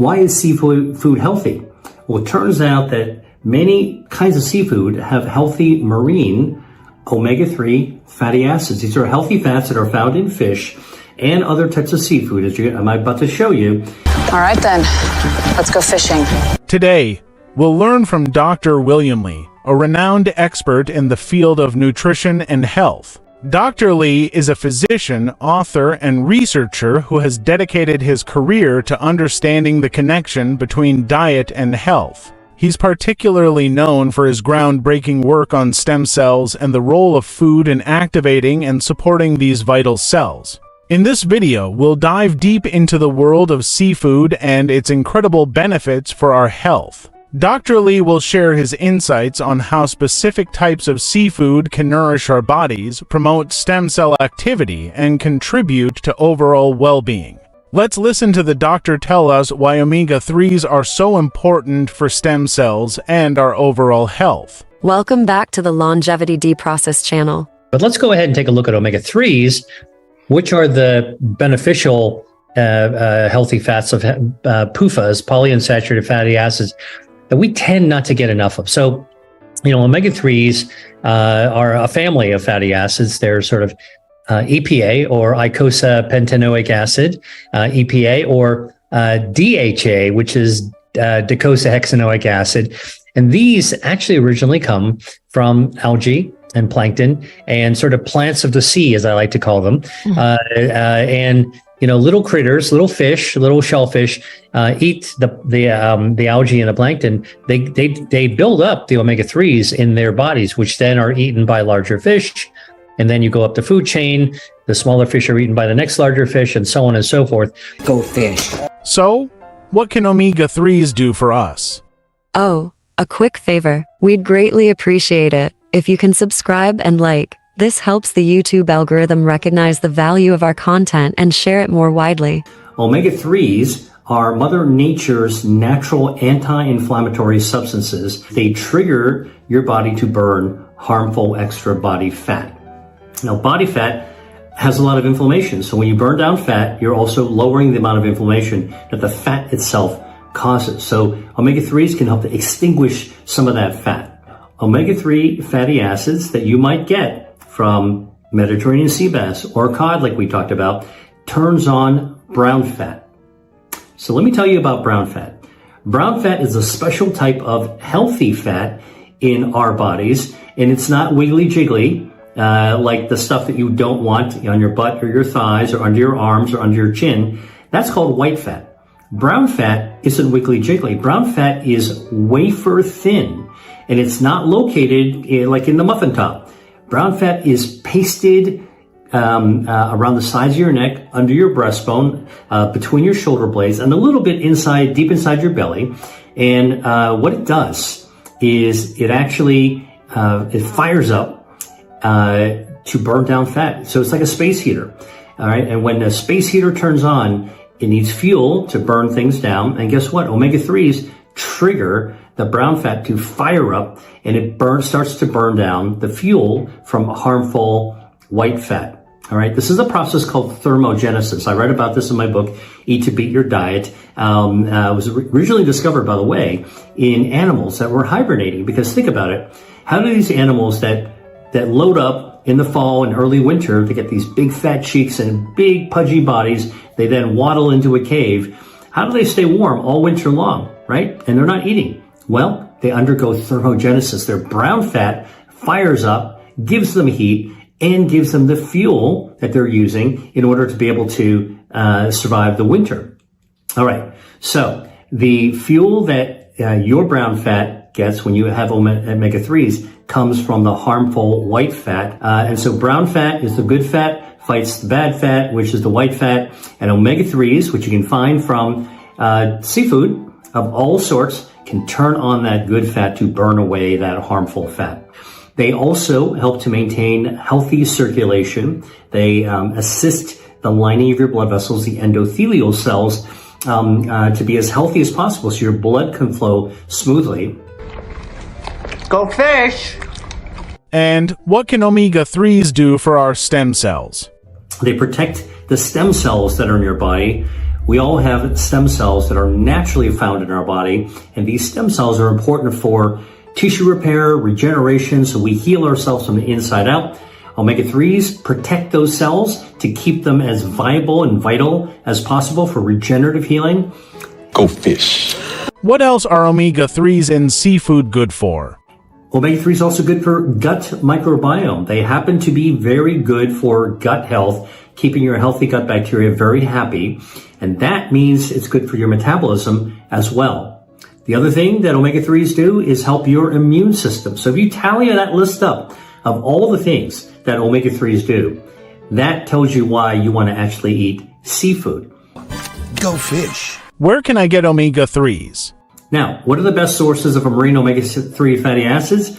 Why is seafood healthy? Well, it turns out that many kinds of seafood have healthy marine omega-3 fatty acids. These are healthy fats that are found in fish and other types of seafood, as I'm about to show you. All right then, let's go fishing. Today, we'll learn from Dr. William Li, a renowned expert in the field of nutrition and health. Dr. Li is a physician, author, and researcher who has dedicated his career to understanding the connection between diet and health. He's particularly known for his groundbreaking work on stem cells and the role of food in activating and supporting these vital cells. In this video, we'll dive deep into the world of seafood and its incredible benefits for our health. Dr. Li will share his insights on how specific types of seafood can nourish our bodies, promote stem cell activity, and contribute to overall well-being. Let's listen to the doctor tell us why omega-3s are so important for stem cells and our overall health. Welcome back to the Longevity Deprocessed channel. But let's go ahead and take a look at omega-3s, which are the beneficial healthy fats of PUFAs, polyunsaturated fatty acids, that we tend not to get enough of. So, omega-3s are a family of fatty acids. They're sort of EPA or eicosapentaenoic acid, EPA, or DHA, which is docosahexaenoic acid. And these actually originally come from algae and plankton and sort of plants of the sea, as I like to call them. Little critters, little fish, little shellfish eat the algae and the plankton. They build up the omega-3s in their bodies, which then are eaten by larger fish. And then you go up the food chain, the smaller fish are eaten by the next larger fish, and so on and so forth. Go fish. So, what can omega-3s do for us? Oh, a quick favor. We'd greatly appreciate it if you can subscribe and like. This helps the YouTube algorithm recognize the value of our content and share it more widely. Omega-3s are Mother Nature's natural anti-inflammatory substances. They trigger your body to burn harmful extra body fat. Now, body fat has a lot of inflammation. So when you burn down fat, you're also lowering the amount of inflammation that the fat itself causes. So omega-3s can help to extinguish some of that fat. Omega-3 fatty acids that you might get from Mediterranean sea bass or cod, like we talked about, turns on brown fat. So let me tell you about brown fat. Brown fat is a special type of healthy fat in our bodies, and it's not wiggly jiggly like the stuff that you don't want on your butt or your thighs or under your arms or under your chin. That's called white fat. Brown fat isn't wiggly jiggly. Brown fat is wafer thin, and it's not located like in the muffin top. Brown fat is pasted around the sides of your neck, under your breastbone, between your shoulder blades, and a little bit inside, deep inside your belly. And what it does is it actually it fires up to burn down fat. So it's like a space heater. All right. And when the space heater turns on, it needs fuel to burn things down. And guess what? Omega-3s trigger the brown fat to fire up, and it starts to burn down the fuel from harmful white fat. All right. This is a process called thermogenesis. I read about this in my book, Eat to Beat Your Diet. It was originally discovered, by the way, in animals that were hibernating, because think about it. How do these animals that load up in the fall and early winter, they get these big fat cheeks and big pudgy bodies, they then waddle into a cave. How do they stay warm all winter long, right? And they're not eating. Well, they undergo thermogenesis. Their brown fat fires up, gives them heat, and gives them the fuel that they're using in order to be able to survive the winter. All right. So the fuel that your brown fat gets when you have omega-3s comes from the harmful white fat. And so brown fat is the good fat, fights the bad fat, which is the white fat. And omega-3s, which you can find from seafood of all sorts, can turn on that good fat to burn away that harmful fat. They also help to maintain healthy circulation. They assist the lining of your blood vessels, the endothelial cells, to be as healthy as possible so your blood can flow smoothly. Go fish! And what can omega-3s do for our stem cells? They protect the stem cells that are in your body, we all have stem cells that are naturally found in our body, and these stem cells are important for tissue repair, regeneration, so we heal ourselves from the inside out. Omega-3s protect those cells to keep them as viable and vital as possible for regenerative healing. Go fish. What else are omega-3s in seafood good for? Omega-3 is also good for gut microbiome. They happen to be very good for gut health, keeping your healthy gut bacteria very happy. And that means it's good for your metabolism as well. The other thing that omega-3s do is help your immune system. So if you tally that list up of all the things that omega-3s do, that tells you why you want to actually eat seafood. Go fish. Where can I get omega-3s? Now, what are the best sources of marine omega-3 fatty acids?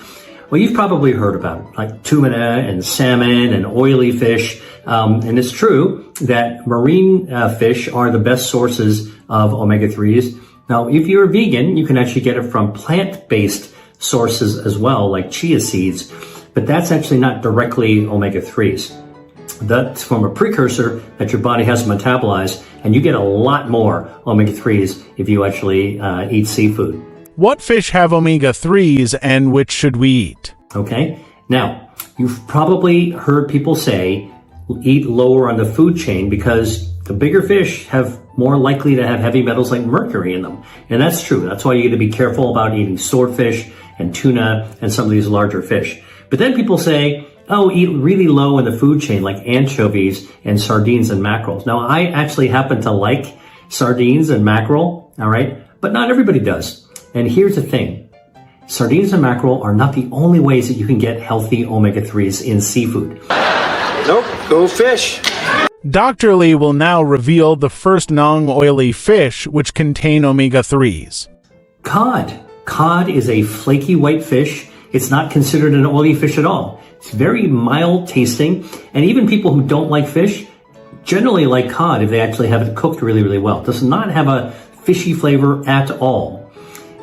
Well, you've probably heard about it, like tuna and salmon and oily fish. And it's true that marine fish are the best sources of omega-3s. Now, if you're a vegan, you can actually get it from plant-based sources as well, like chia seeds. But that's actually not directly omega-3s. That's from a precursor that your body has to metabolize, and you get a lot more omega-3s if you actually eat seafood. What fish have omega-3s and which should we eat? Okay, now you've probably heard people say eat lower on the food chain because the bigger fish have more likely to have heavy metals like mercury in them. And that's true. That's why you got to be careful about eating swordfish and tuna and some of these larger fish. But then people say, oh, eat really low in the food chain like anchovies and sardines and mackerels. Now, I actually happen to like sardines and mackerel, all right? But not everybody does. And here's the thing. Sardines and mackerel are not the only ways that you can get healthy omega-3s in seafood. Nope, go fish. Dr. Lee will now reveal the first non-oily fish which contain omega-3s. Cod. Cod is a flaky white fish. It's not considered an oily fish at all. It's very mild tasting, and even people who don't like fish generally like cod if they actually have it cooked really, really well. It does not have a fishy flavor at all.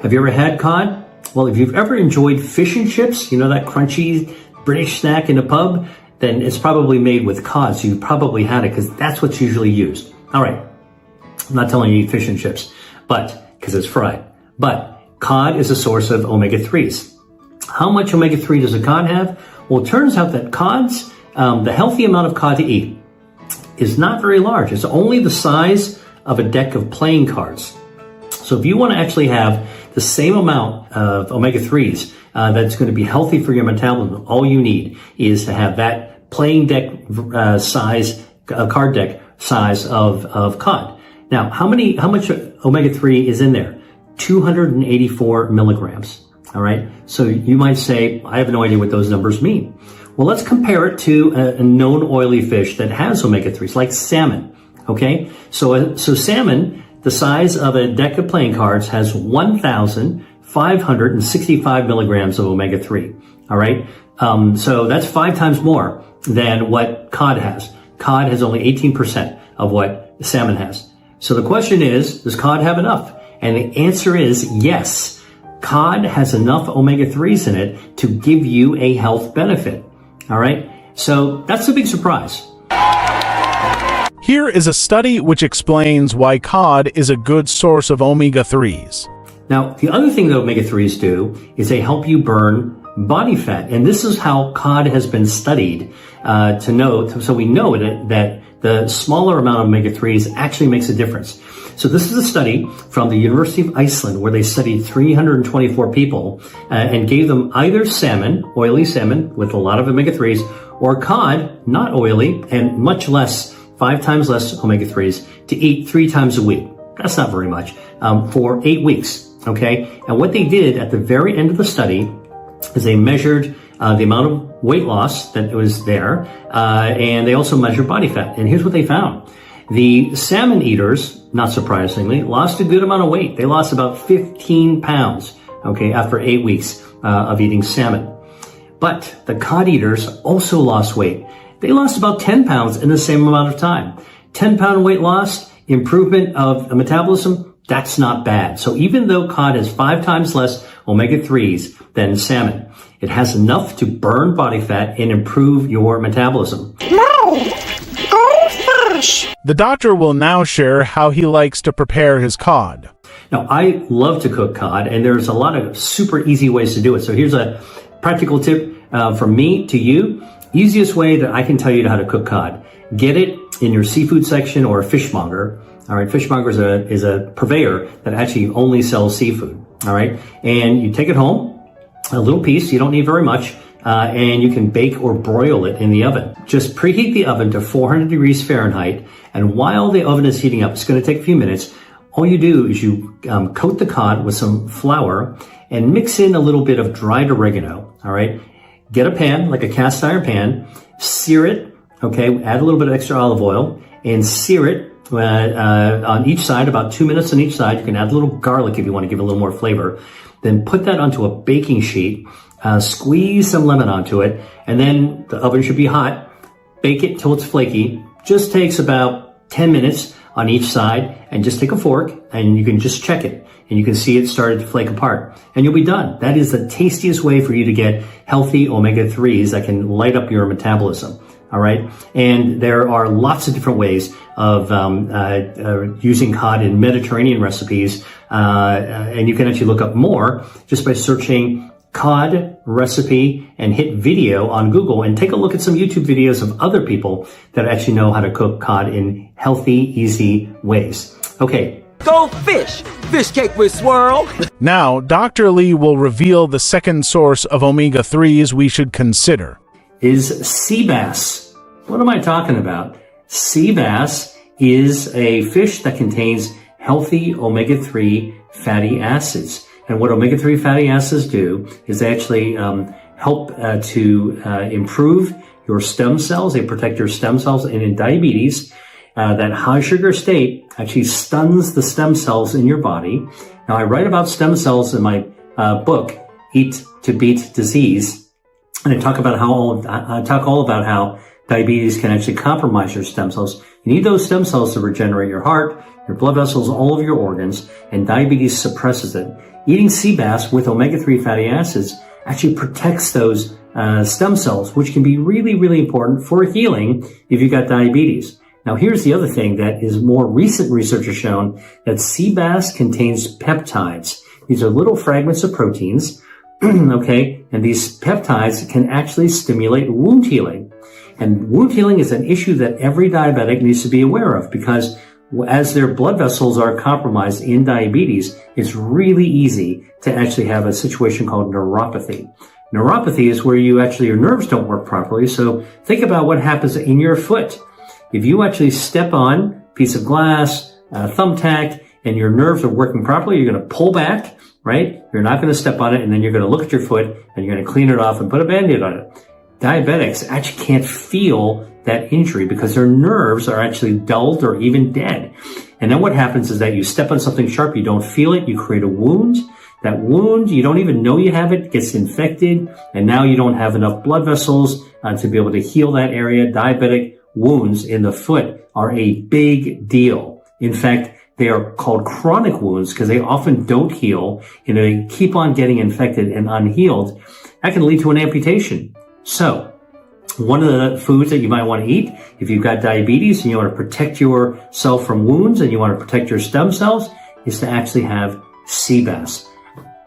Have you ever had cod? Well, if you've ever enjoyed fish and chips, you know that crunchy British snack in a pub, then it's probably made with cod, so you probably had it because that's what's usually used. All right, I'm not telling you to eat fish and chips, but because it's fried. But cod is a source of omega-3s. How much omega-3 does a cod have? Well, it turns out that cods, the healthy amount of cod to eat is not very large. It's only the size of a deck of playing cards. So if you want to actually have the same amount of omega-3s that's going to be healthy for your metabolism, all you need is to have that playing deck size, card deck size of cod. Now, how much omega-3 is in there? 284 milligrams. All right. So you might say, I have no idea what those numbers mean. Well, let's compare it to a known oily fish that has omega-3s, like salmon. Okay. So salmon, the size of a deck of playing cards, has 1,565 milligrams of omega-3. All right. So that's 5 times more than what cod has. Cod has only 18% of what salmon has. So the question is, does cod have enough? And the answer is yes. Cod has enough omega-3s in it to give you a health benefit. All right. So that's a big surprise. Here is a study which explains why cod is a good source of omega-3s. Now, the other thing that omega-3s do is they help you burn body fat. And this is how cod has been studied to know. So we know that the smaller amount of omega-3s actually makes a difference. So this is a study from the University of Iceland where they studied 324 people and gave them either salmon, oily salmon with a lot of omega-3s, or cod, not oily, and much less, 5 times less omega-3s to eat 3 times a week. That's not very much, for 8 weeks. Okay. And what they did at the very end of the study is they measured the amount of weight loss that was there, and they also measured body fat. And here's what they found. The salmon eaters, not surprisingly, lost a good amount of weight. They lost about 15 pounds, okay, after 8 weeks of eating salmon. But the cod eaters also lost weight. They lost about 10 pounds in the same amount of time. 10-pound weight loss, improvement of metabolism, that's not bad. So even though cod has 5 times less omega-3s than salmon, it has enough to burn body fat and improve your metabolism. No, go fish. The doctor will now share how he likes to prepare his cod. Now, I love to cook cod, and there's a lot of super easy ways to do it. So here's a practical tip from me to you. Easiest way that I can tell you how to cook cod. Get it in your seafood section or a fishmonger. All right, fishmonger is a purveyor that actually only sells seafood. All right, and you take it home, a little piece. You don't need very much. And you can bake or broil it in the oven. Just preheat the oven to 400 degrees Fahrenheit. And while the oven is heating up, it's going to take a few minutes. All you do is you coat the cod with some flour and mix in a little bit of dried oregano. All right. Get a pan, like a cast iron pan, sear it. Okay. Add a little bit of extra olive oil and sear it on each side, about 2 minutes on each side. You can add a little garlic if you want to give it a little more flavor. Then put that onto a baking sheet. Squeeze some lemon onto it, and then the oven should be hot. Bake it till it's flaky. Just takes about 10 minutes on each side, and just take a fork and you can just check it, and you can see it started to flake apart, and you'll be done. That is the tastiest way for you to get healthy omega-3s that can light up your metabolism. All right, and there are lots of different ways of using cod in Mediterranean recipes, and you can actually look up more just by searching cod recipe and hit video on Google, and take a look at some YouTube videos of other people that actually know how to cook cod in healthy, easy ways. Okay. Go fish! Fish cake with swirl! Now, Dr. Lee will reveal the second source of omega-3s we should consider. Is sea bass. What am I talking about? Sea bass is a fish that contains healthy omega-3 fatty acids. And what omega-3 fatty acids do is they actually help to improve your stem cells. They protect your stem cells. And in diabetes, that high sugar state actually stuns the stem cells in your body. Now, I write about stem cells in my book, Eat to Beat Disease. And I talk about all about how diabetes can actually compromise your stem cells. You need those stem cells to regenerate your heart, your blood vessels, all of your organs, and diabetes suppresses it. Eating sea bass with omega-3 fatty acids actually protects those stem cells, which can be really, really important for healing if you've got diabetes. Now, here's the other thing that is more recent research has shown, that sea bass contains peptides. These are little fragments of proteins, okay, and these peptides can actually stimulate wound healing. And wound healing is an issue that every diabetic needs to be aware of, because as their blood vessels are compromised in diabetes, it's really easy to actually have a situation called neuropathy. Neuropathy is where your nerves don't work properly. So think about what happens in your foot. If you actually step on a piece of glass, thumbtack, and your nerves are working properly, you're going to pull back, right? You're not going to step on it, and then you're going to look at your foot, and you're going to clean it off and put a Band-Aid on it. Diabetics actually can't feel that injury because their nerves are actually dulled or even dead. And then what happens is that you step on something sharp, you don't feel it, you create a wound. That wound, you don't even know you have it, gets infected, and now you don't have enough blood vessels to be able to heal that area. Diabetic wounds in the foot are a big deal. In fact, they are called chronic wounds because they often don't heal, and they keep on getting infected and unhealed. That can lead to an amputation. So, one of the foods that you might want to eat if you've got diabetes and you want to protect yourself from wounds and you want to protect your stem cells is to actually have sea bass.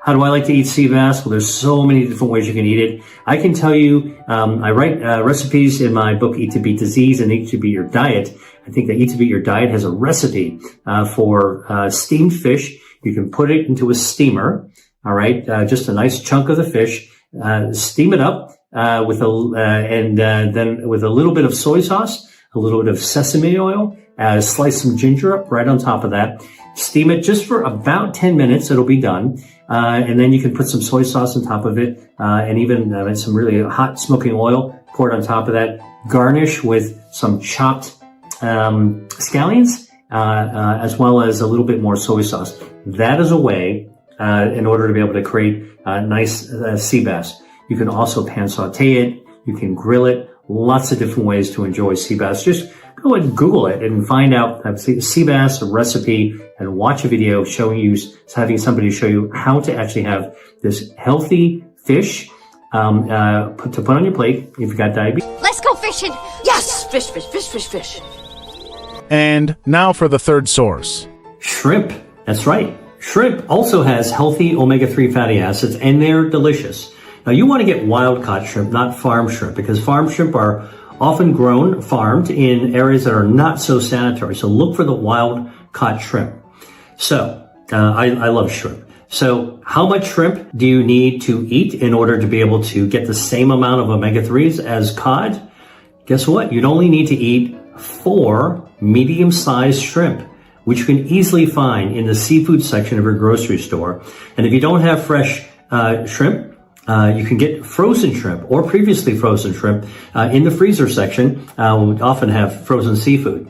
How do I like to eat sea bass? Well, there's so many different ways you can eat it. I can tell you, I write recipes in my book, Eat to Beat Disease and Eat to Beat Your Diet. I think that Eat to Beat Your Diet has a recipe for steamed fish. You can put it into a steamer, all right, just a nice chunk of the fish, steam it up then with a little bit of soy sauce, a little bit of sesame oil, slice some ginger up right on top of that. Steam it just for about 10 minutes. It'll be done. And then you can put some soy sauce on top of it, and even some really hot smoking oil. Pour it on top of that. Garnish with some chopped scallions, as well as a little bit more soy sauce. That is a way in order to be able to create nice sea bass. You can also pan saute it. You can grill it. Lots of different ways to enjoy sea bass. Just go and Google it and find out sea bass, a recipe, and watch a video having somebody show you how to actually have this healthy fish to put on your plate if you've got diabetes. Let's go fishing. Yes, fish, fish, fish, fish, fish. And now for the third source. Shrimp. That's right. Shrimp also has healthy omega-3 fatty acids, and they're delicious. Now, you want to get wild-caught shrimp, not farm shrimp, because farm shrimp are often grown, farmed in areas that are not so sanitary. So look for the wild-caught shrimp. So, I love shrimp. So how much shrimp do you need to eat in order to be able to get the same amount of omega-3s as cod? Guess what? You'd only need to eat 4 medium-sized shrimp, which you can easily find in the seafood section of your grocery store. And if you don't have fresh shrimp, you can get frozen shrimp or previously frozen shrimp in the freezer section. We often have frozen seafood.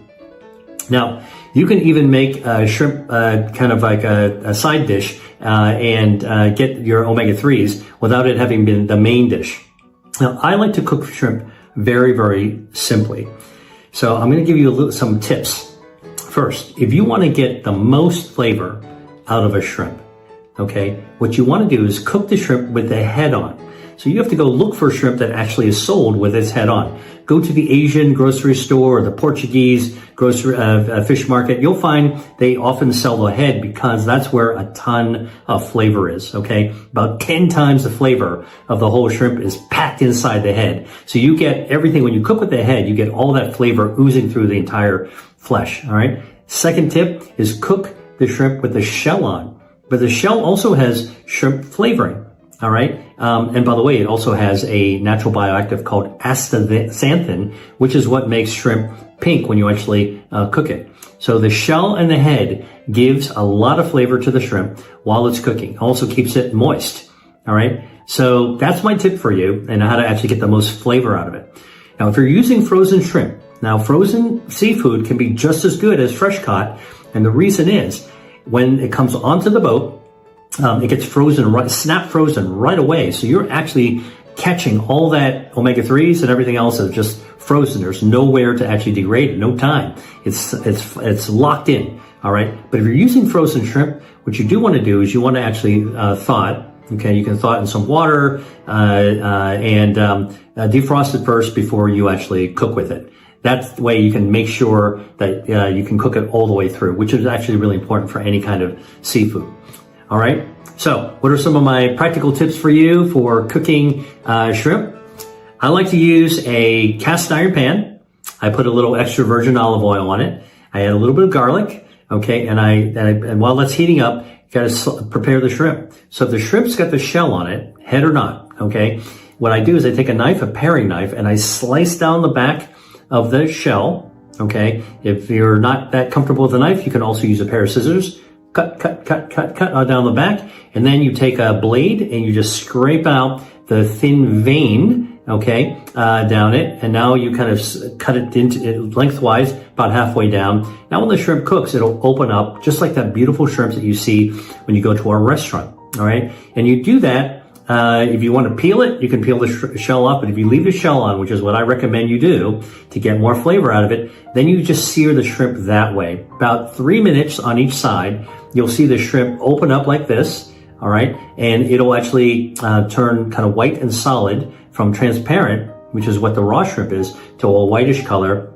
Now, you can even make shrimp kind of like a side dish and get your omega-3s without it having been the main dish. Now, I like to cook shrimp very, very simply. So I'm going to give you some tips. First, if you want to get the most flavor out of a shrimp, okay, what you want to do is cook the shrimp with the head on. So you have to go look for shrimp that actually is sold with its head on. Go to the Asian grocery store or the Portuguese grocery fish market. You'll find they often sell the head because that's where a ton of flavor is, okay? About 10 times the flavor of the whole shrimp is packed inside the head. So you get everything, when you cook with the head, you get all that flavor oozing through the entire flesh, all right? Second tip is cook the shrimp with the shell on. But the shell also has shrimp flavoring. All right. And by the way, it also has a natural bioactive called astaxanthin, which is what makes shrimp pink when you actually cook it. So the shell and the head gives a lot of flavor to the shrimp while it's cooking. Also keeps it moist. All right. So that's my tip for you and how to actually get the most flavor out of it. Now, if you're using frozen shrimp, now frozen seafood can be just as good as fresh caught. And the reason is when it comes onto the boat, it gets frozen, snap frozen right away. So you're actually catching all that omega-3s and everything else is just frozen. There's nowhere to actually degrade it, no time. It's locked in, all right? But if you're using frozen shrimp, what you do want to do is you want to actually thaw it, okay? You can thaw it in some water and defrost it first before you actually cook with it. That's the way you can make sure that you can cook it all the way through, which is actually really important for any kind of seafood. All right. So what are some of my practical tips for you for cooking shrimp? I like to use a cast iron pan. I put a little extra virgin olive oil on it. I add a little bit of garlic. Okay. And while that's heating up, you got to prepare the shrimp. So if the shrimp's got the shell on it, head or not. Okay. What I do is I take a knife, a paring knife, and I slice down the back of the shell. Okay. If you're not that comfortable with a knife, you can also use a pair of scissors. Cut down the back, and then you take a blade and you just scrape out the thin vein, okay, down it, and now you kind of cut it into lengthwise, about halfway down. Now when the shrimp cooks, it'll open up just like that beautiful shrimp that you see when you go to our restaurant, all right? And you do that. If you want to peel it, you can peel the shell off, but if you leave the shell on, which is what I recommend you do to get more flavor out of it, then you just sear the shrimp that way. About 3 minutes on each side, you'll see the shrimp open up like this, all right? And it'll actually turn kind of white and solid from transparent, which is what the raw shrimp is, to a whitish color,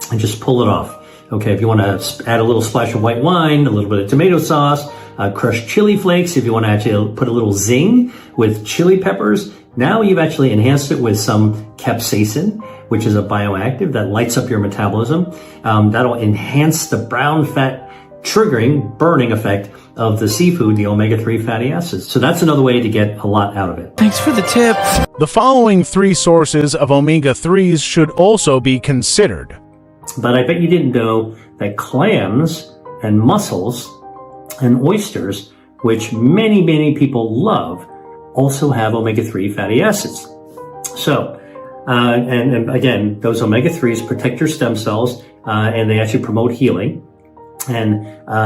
and just pull it off. Okay, if you want to add a little splash of white wine, a little bit of tomato sauce, crushed chili flakes, if you want to actually put a little zing with chili peppers. Now you've actually enhanced it with some capsaicin, which is a bioactive that lights up your metabolism. That'll enhance the brown fat triggering burning effect of the seafood, the omega-3 fatty acids. So that's another way to get a lot out of it. Thanks for the tip. The following 3 sources of omega-3s should also be considered. But I bet you didn't know that clams and mussels and oysters, which many, many people love, also have omega-3 fatty acids. So, and again, those omega-3s protect your stem cells, and they actually promote healing. And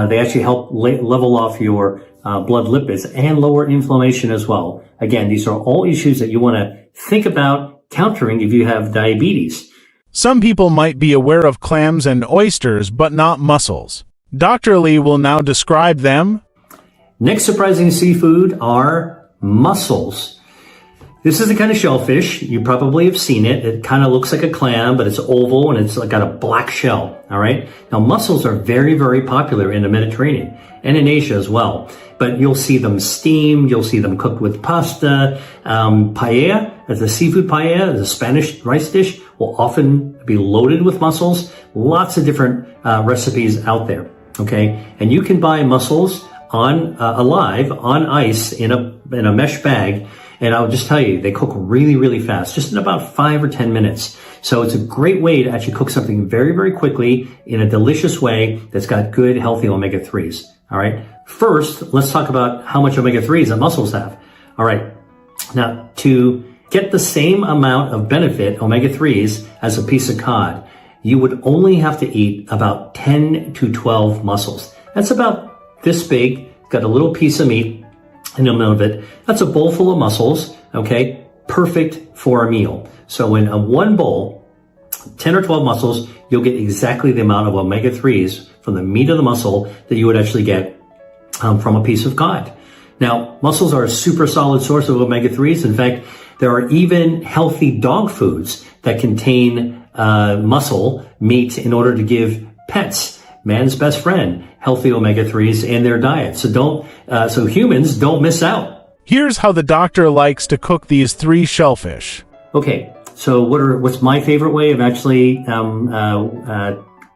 they actually help level off your blood lipids and lower inflammation as well. Again, these are all issues that you want to think about countering if you have diabetes. Some people might be aware of clams and oysters, but not mussels. Dr. Lee will now describe them. Next surprising seafood are mussels. This is the kind of shellfish, you probably have seen it. It kind of looks like a clam, but it's oval and it's got a black shell, all right? Now, mussels are very, very popular in the Mediterranean and in Asia as well. But you'll see them steamed, you'll see them cooked with pasta. Paella, the seafood paella, the Spanish rice dish, will often be loaded with mussels. Lots of different recipes out there, okay? And you can buy mussels alive on ice in a mesh bag. And I'll just tell you, they cook really, really fast, just in about 5 or 10 minutes. So it's a great way to actually cook something very, very quickly in a delicious way that's got good, healthy omega-3s. All right. First, let's talk about how much omega-3s that mussels have. All right. Now, to get the same amount of benefit, omega-3s, as a piece of cod, you would only have to eat about 10 to 12 mussels. That's about this big, got a little piece of meat in the middle of it. That's a bowl full of mussels, okay? Perfect for a meal. So in one bowl, 10 or 12 mussels, you'll get exactly the amount of omega-3s from the meat of the mussel that you would actually get from a piece of cod. Now, mussels are a super solid source of omega-3s. In fact, there are even healthy dog foods that contain mussel meat in order to give pets, man's best friend, healthy omega-3s in their diet. So humans don't miss out. Here's how the doctor likes to cook these 3 shellfish. Okay, so what's my favorite way of actually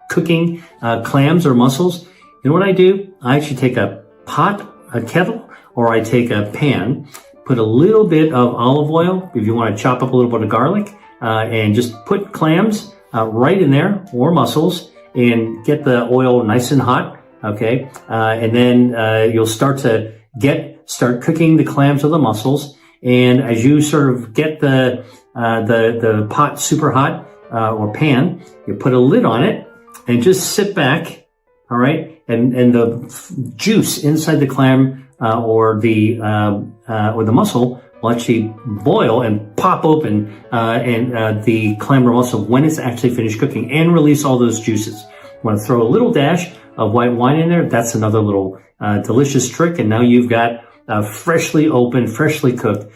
cooking clams or mussels? You know what I do? I actually take a kettle, or I take a pan, put a little bit of olive oil, if you want to chop up a little bit of garlic, and just put clams right in there, or mussels, and get the oil nice and hot, okay? And then you'll start cooking the clams or the mussels. And as you sort of get the pot super hot, or pan, you put a lid on it and just sit back, all right? And the juice inside the clam or the mussel will actually boil and pop open the clam or mussel when it's actually finished cooking, and release all those juices. You want to throw a little dash of white wine in there. That's another little delicious trick. And now you've got freshly opened, freshly cooked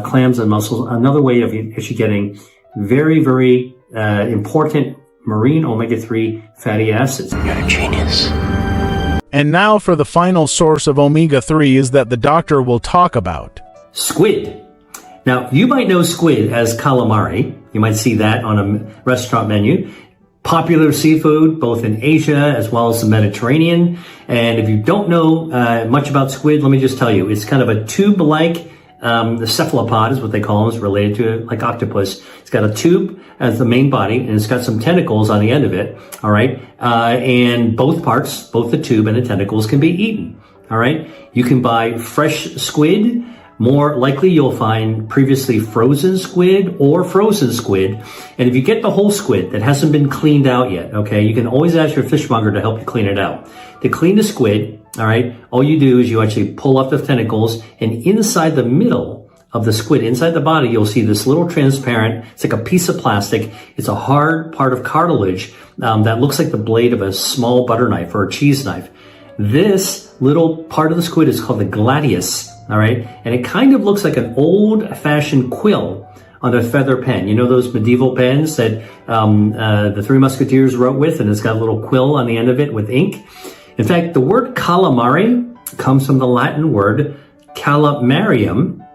clams and mussels. Another way of actually getting very, very important marine omega-3 fatty acids. You're a genius. And now for the final source of omega-3s that the doctor will talk about. Squid. Now, you might know squid as calamari. You might see that on a restaurant menu. Popular seafood, both in Asia as well as the Mediterranean. And if you don't know much about squid, let me just tell you, it's kind of a tube-like the cephalopod is what they call them. It's related to like octopus. It's got a tube as the main body, and it's got some tentacles on the end of it. All right. And both parts, both the tube and the tentacles, can be eaten. All right. You can buy fresh squid. More likely you'll find previously frozen squid or frozen squid. And if you get the whole squid that hasn't been cleaned out yet, okay, you can always ask your fishmonger to help you clean it out. To clean the squid, all right, all you do is you actually pull up the tentacles, and inside the middle of the squid, inside the body, you'll see this little transparent, it's like a piece of plastic. It's a hard part of cartilage that looks like the blade of a small butter knife or a cheese knife. This little part of the squid is called the gladius. All right. And it kind of looks like an old fashioned quill on a feather pen. You know, those medieval pens that the Three Musketeers wrote with, and it's got a little quill on the end of it with ink. In fact, the word calamari comes from the Latin word calamarium,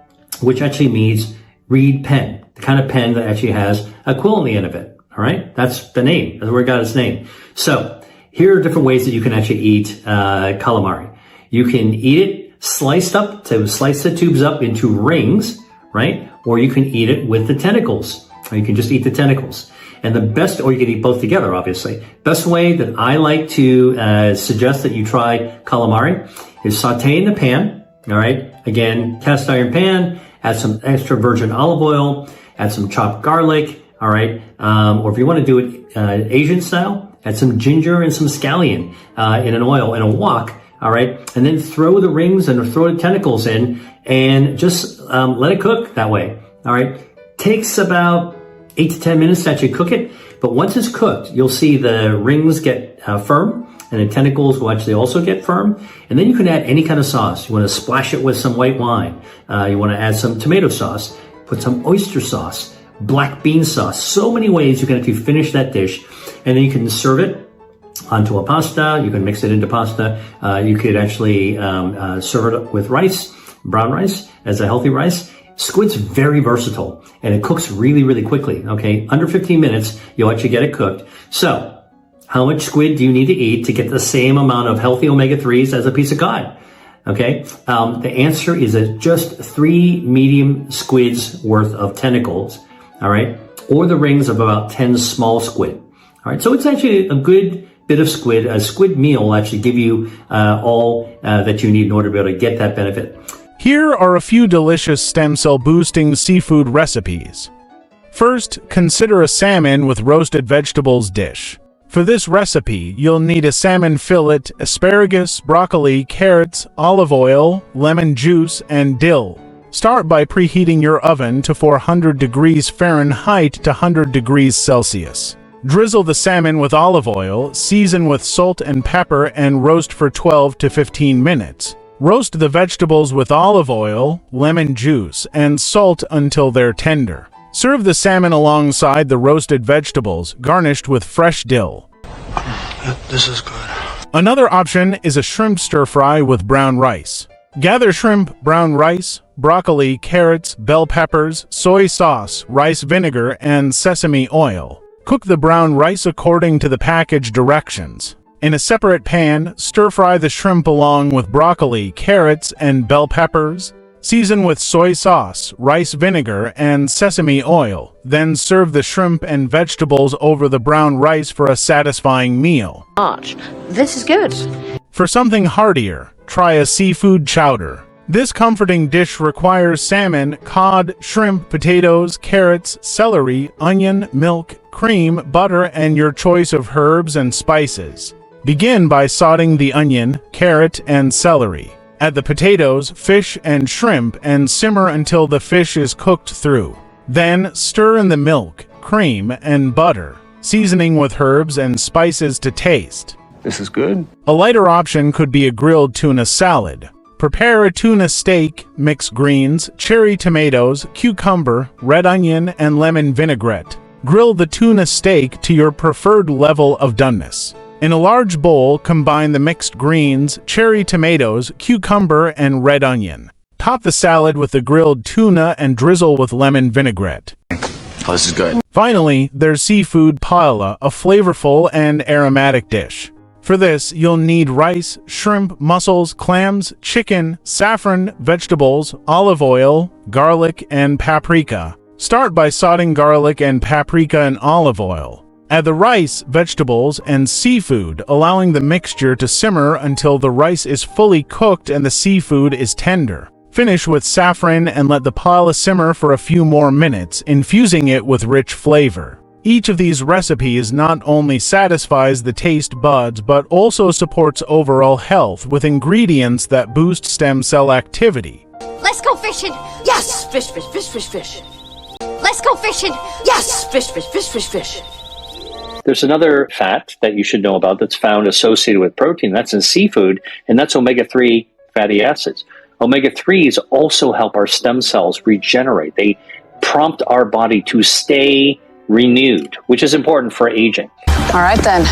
which actually means reed pen, the kind of pen that actually has a quill on the end of it. All right. That's the name. That's where it got its name. So here are different ways that you can actually eat calamari. You can eat it sliced up, to slice the tubes up into rings, right? Or you can eat it with the tentacles, or you can just eat the tentacles. And the best, or you can eat both together, obviously. Best way that I like to suggest that you try calamari is saute in the pan, all right? Again, cast iron pan, add some extra virgin olive oil, add some chopped garlic, all right? Or if you want to do it Asian style, add some ginger and some scallion in an oil in a wok. All right. And then throw the rings and throw the tentacles in and just let it cook that way. All right. Takes about 8 to 10 minutes to actually cook it. But once it's cooked, you'll see the rings get firm, and the tentacles will actually also get firm. And then you can add any kind of sauce. You want to splash it with some white wine. You want to add some tomato sauce. put some oyster sauce, black bean sauce. So many ways you can actually finish that dish, and then you can serve it onto a pasta. You can mix it into pasta. You could actually serve it with rice, brown rice, as a healthy rice. Squid's very versatile, and it cooks really, really quickly, okay? Under 15 minutes, you'll actually get it cooked. So, how much squid do you need to eat to get the same amount of healthy omega-3s as a piece of cod? Okay? The answer is just 3 medium squids worth of tentacles, all right? Or the rings of about 10 small squid, all right? So it's actually a good bit of squid. A squid meal will actually give you all that you need in order to be able to get that benefit. Here are a few delicious stem cell boosting seafood recipes. First, consider a salmon with roasted vegetables dish. For this recipe, you'll need a salmon fillet, asparagus, broccoli, carrots, olive oil, lemon juice, and dill. Start by preheating your oven to 400 degrees Fahrenheit to 100 degrees Celsius. Drizzle the salmon with olive oil, season with salt and pepper, and roast for 12 to 15 minutes. Roast the vegetables with olive oil, lemon juice, and salt until they're tender. Serve the salmon alongside the roasted vegetables, garnished with fresh dill. This is good. Another option is a shrimp stir-fry with brown rice. Gather shrimp, brown rice, broccoli, carrots, bell peppers, soy sauce, rice vinegar, and sesame oil. Cook the brown rice according to the package directions. In a separate pan, stir-fry the shrimp along with broccoli, carrots, and bell peppers. Season with soy sauce, rice vinegar, and sesame oil. Then serve the shrimp and vegetables over the brown rice for a satisfying meal. This is good. For something heartier, try a seafood chowder. This comforting dish requires salmon, cod, shrimp, potatoes, carrots, celery, onion, milk, cream, butter, and your choice of herbs and spices. Begin by sauteing the onion, carrot, and celery. Add the potatoes, fish, and shrimp and simmer until the fish is cooked through. Then stir in the milk, cream, and butter, seasoning with herbs and spices to taste. This is good. A lighter option could be a grilled tuna salad. Prepare a tuna steak, mix greens, cherry tomatoes, cucumber, red onion, and lemon vinaigrette. Grill the tuna steak to your preferred level of doneness. In a large bowl, combine the mixed greens, cherry tomatoes, cucumber, and red onion. Top the salad with the grilled tuna and drizzle with lemon vinaigrette. Oh, this is good. Finally, there's seafood paella, a flavorful and aromatic dish. For this, you'll need rice, shrimp, mussels, clams, chicken, saffron, vegetables, olive oil, garlic, and paprika. Start by sauteing garlic and paprika in olive oil. Add the rice, vegetables, and seafood, allowing the mixture to simmer until the rice is fully cooked and the seafood is tender. Finish with saffron and let the paella simmer for a few more minutes, infusing it with rich flavor. Each of these recipes not only satisfies the taste buds but also supports overall health with ingredients that boost stem cell activity. Let's go fishing! Yes! Fish, fish, fish, fish, fish. Let's go fishing! Yes! Fish, fish, fish, fish, fish. There's another fat that you should know about that's found associated with protein. That's in seafood, and that's omega-3 fatty acids. Omega-3s also help our stem cells regenerate. They prompt our body to stay renewed, which is important for aging. All right then,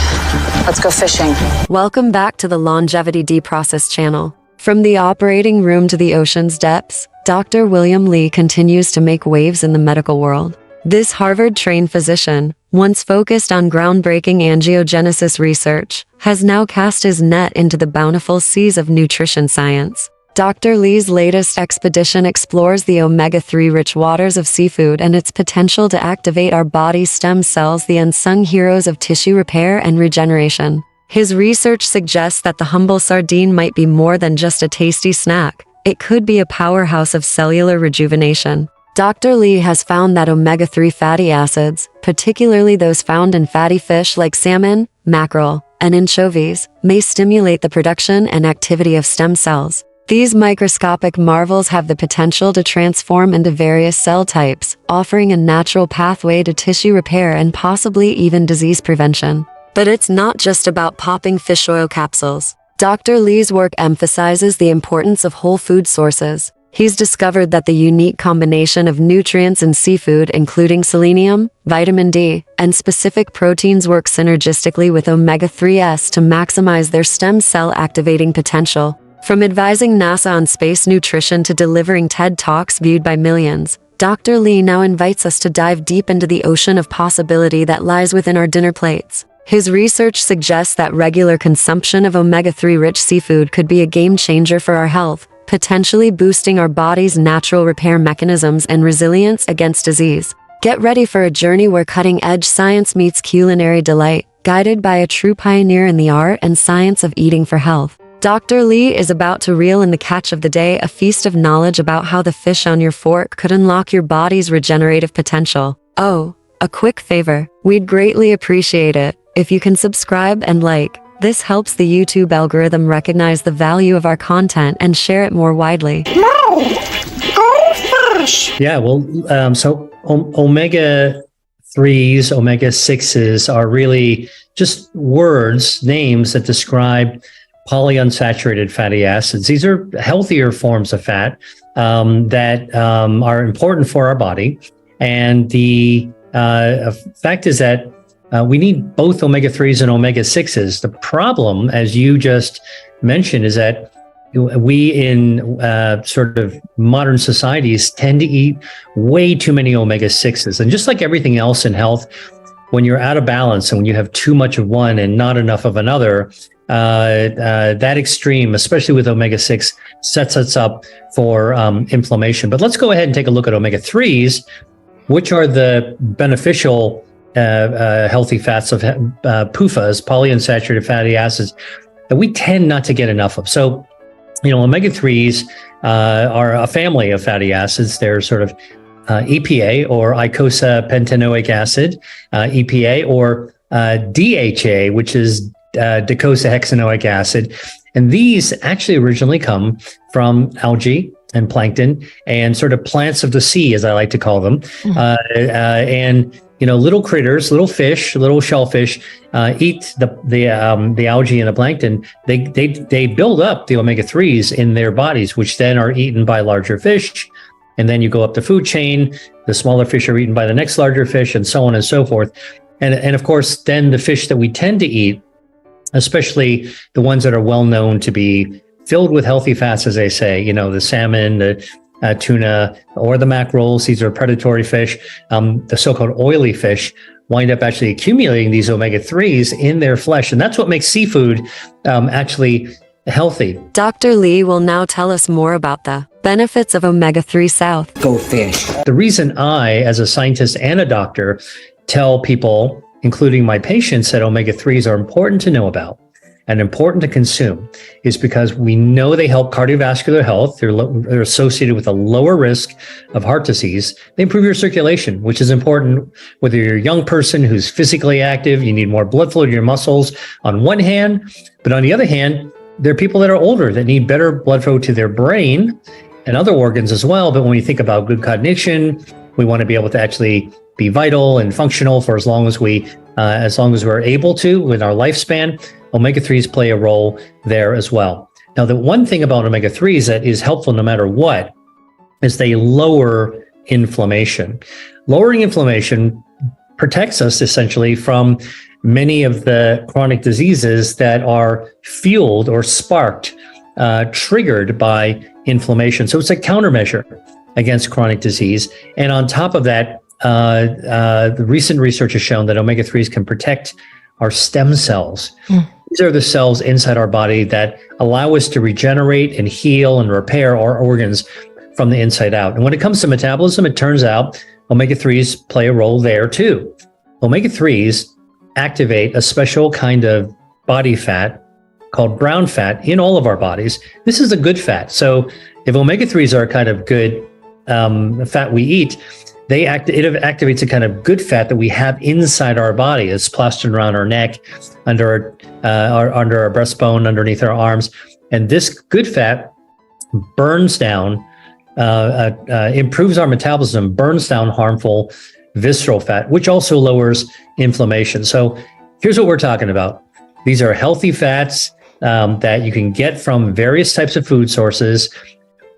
let's go fishing. Welcome back to the Longevity Deprocessed channel. From the operating room to the ocean's depths, Dr. William Li continues to make waves in the medical world. This Harvard-trained physician, once focused on groundbreaking angiogenesis research, has now cast his net into the bountiful seas of nutrition science. Dr. Li's latest expedition explores the omega-3-rich waters of seafood and its potential to activate our body's stem cells, the unsung heroes of tissue repair and regeneration. His research suggests that the humble sardine might be more than just a tasty snack. It could be a powerhouse of cellular rejuvenation. Dr. Li has found that omega-3 fatty acids, particularly those found in fatty fish like salmon, mackerel, and anchovies, may stimulate the production and activity of stem cells. These microscopic marvels have the potential to transform into various cell types, offering a natural pathway to tissue repair and possibly even disease prevention. But it's not just about popping fish oil capsules. Dr. Li's work emphasizes the importance of whole food sources. He's discovered that the unique combination of nutrients in seafood, including selenium, vitamin D, and specific proteins work synergistically with omega-3s to maximize their stem cell activating potential. From advising NASA on space nutrition to delivering TED Talks viewed by millions, Dr. Lee now invites us to dive deep into the ocean of possibility that lies within our dinner plates. His research suggests that regular consumption of omega-3 rich seafood could be a game changer for our health, potentially boosting our body's natural repair mechanisms and resilience against disease. Get ready for a journey where cutting-edge science meets culinary delight, guided by a true pioneer in the art and science of eating for health. Dr. Lee is about to reel in the catch of the day, a feast of knowledge about how the fish on your fork could unlock your body's regenerative potential. Oh, a quick favor. We'd greatly appreciate it if you can subscribe and like. This helps the YouTube algorithm recognize the value of our content and share it more widely. Yeah, well, so omega-3s, omega-6s are really just words, names that describe polyunsaturated fatty acids. These are healthier forms of fat that are important for our body. And the fact is that we need both omega-3s and omega-6s. The problem, as you just mentioned, is that we in sort of modern societies tend to eat way too many omega-6s. And just like everything else in health, when you're out of balance and when you have too much of one and not enough of another, that extreme, especially with omega-6, sets us up for inflammation. But let's go ahead and take a look at omega-3s, which are the beneficial healthy fats of PUFAs, polyunsaturated fatty acids, that we tend not to get enough of. So, omega-3s are a family of fatty acids. They're sort of EPA, or eicosapentaenoic acid, EPA, or DHA, which is docosahexaenoic acid. And these actually originally come from algae and plankton and sort of plants of the sea, as I like to call them. And little critters, little fish, little shellfish eat the algae and the plankton. They build up the omega-3s in their bodies, which then are eaten by larger fish. And then you go up the food chain, the smaller fish are eaten by the next larger fish, and so on and so forth. And of course, then the fish that we tend to eat, especially the ones that are well known to be filled with healthy fats, as they say, the salmon, the tuna, or the mackerels, these are predatory fish, the so-called oily fish, wind up actually accumulating these omega-3s in their flesh. And that's what makes seafood actually healthy. Dr. Lee will now tell us more about the benefits of omega-3 South. Go fish. The reason I, as a scientist and a doctor, tell people, including my patients, that omega-3s are important to know about and important to consume is because we know they help cardiovascular health. They're associated with a lower risk of heart disease. They improve your circulation, which is important whether you're a young person who's physically active, you need more blood flow to your muscles on one hand, but on the other hand, there are people that are older that need better blood flow to their brain and other organs as well. But when we think about good cognition, we want to be able to actually be vital and functional for as long as we're able to in our lifespan. Omega-3s play a role there as well. Now, the one thing about omega-3s that is helpful no matter what is they lower inflammation. Lowering inflammation protects us essentially from many of the chronic diseases that are fueled or sparked, triggered by inflammation. So it's a countermeasure against chronic disease. And on top of that, the recent research has shown that omega-3s can protect our stem cells. These are the cells inside our body that allow us to regenerate and heal and repair our organs from the inside out. And when it comes to metabolism, it turns out omega-3s play a role there too. Omega-3s activate a special kind of body fat called brown fat in all of our bodies. This is a good fat. So if omega-3s are a kind of good fat we eat, it activates a kind of good fat that we have inside our body. It's plastered around our neck, under our breastbone, underneath our arms. And this good fat burns down, improves our metabolism, burns down harmful visceral fat, which also lowers inflammation. So here's what we're talking about. These are healthy fats that you can get from various types of food sources.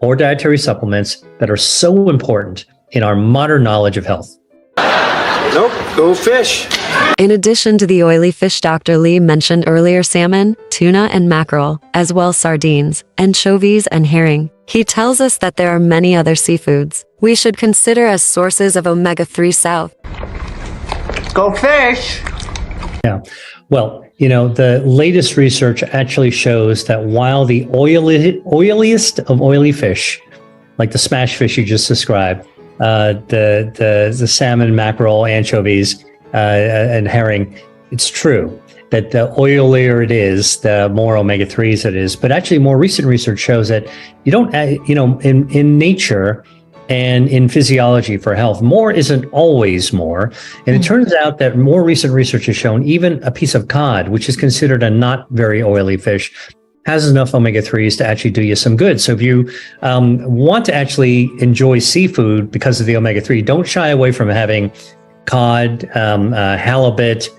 or dietary supplements that are so important in our modern knowledge of health. Nope, go fish. In addition to the oily fish Dr. Lee mentioned earlier, salmon, tuna, and mackerel, as well as sardines, anchovies, and herring, he tells us that there are many other seafoods we should consider as sources of omega-3 south. Go fish. Yeah. Well, the latest research actually shows that while the oiliest of oily fish, like the smash fish you just described, the salmon, mackerel, anchovies, and herring, it's true that the oilier it is, the more omega-3s it is. But actually, more recent research shows that you don't, in nature and in physiology for health, more isn't always more. And it turns out that more recent research has shown even a piece of cod, which is considered a not very oily fish, has enough omega-3s to actually do you some good. So if you want to actually enjoy seafood because of the omega-3, don't shy away from having cod, halibut,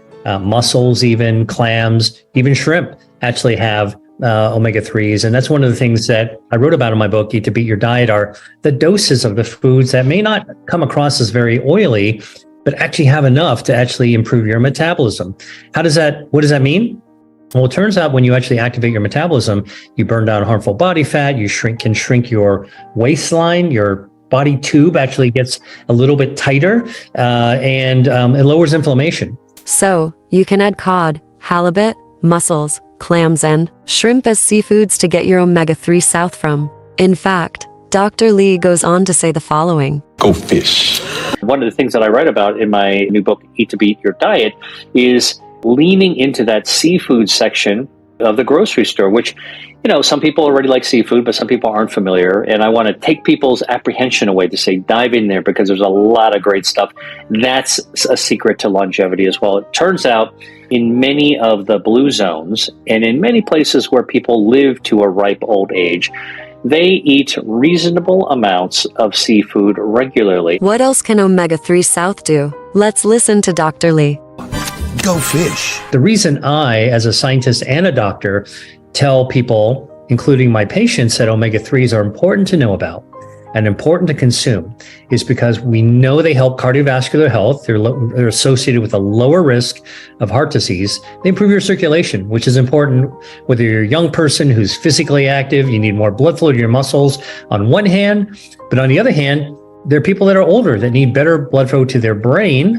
mussels, even clams, even shrimp actually have omega-3s. And that's one of the things that I wrote about in my book, Eat to Beat Your Diet, are the doses of the foods that may not come across as very oily, but actually have enough to actually improve your metabolism. What does that mean? Well, it turns out when you actually activate your metabolism, you burn down harmful body fat, you can shrink your waistline, your body tube actually gets a little bit tighter, and it lowers inflammation. So, you can add cod, halibut, mussels, clams, and shrimp as seafoods to get your omega-3 south from. In fact, Dr. Lee goes on to say the following. Go fish. One of the things that I write about in my new book, Eat to Beat Your Diet, is leaning into that seafood section of the grocery store, which, some people already like seafood, but some people aren't familiar. And I want to take people's apprehension away to say, dive in there because there's a lot of great stuff. That's a secret to longevity as well. It turns out in many of the blue zones and in many places where people live to a ripe old age, they eat reasonable amounts of seafood regularly. What else can omega-3 south do? Let's listen to Dr. Lee. Go fish. The reason I, as a scientist and a doctor, tell people, including my patients, that omega-3s are important to know about and important to consume is because we know they help cardiovascular health. They're associated with a lower risk of heart disease. They improve your circulation, which is important whether you're a young person who's physically active, you need more blood flow to your muscles on one hand, but on the other hand, there are people that are older that need better blood flow to their brain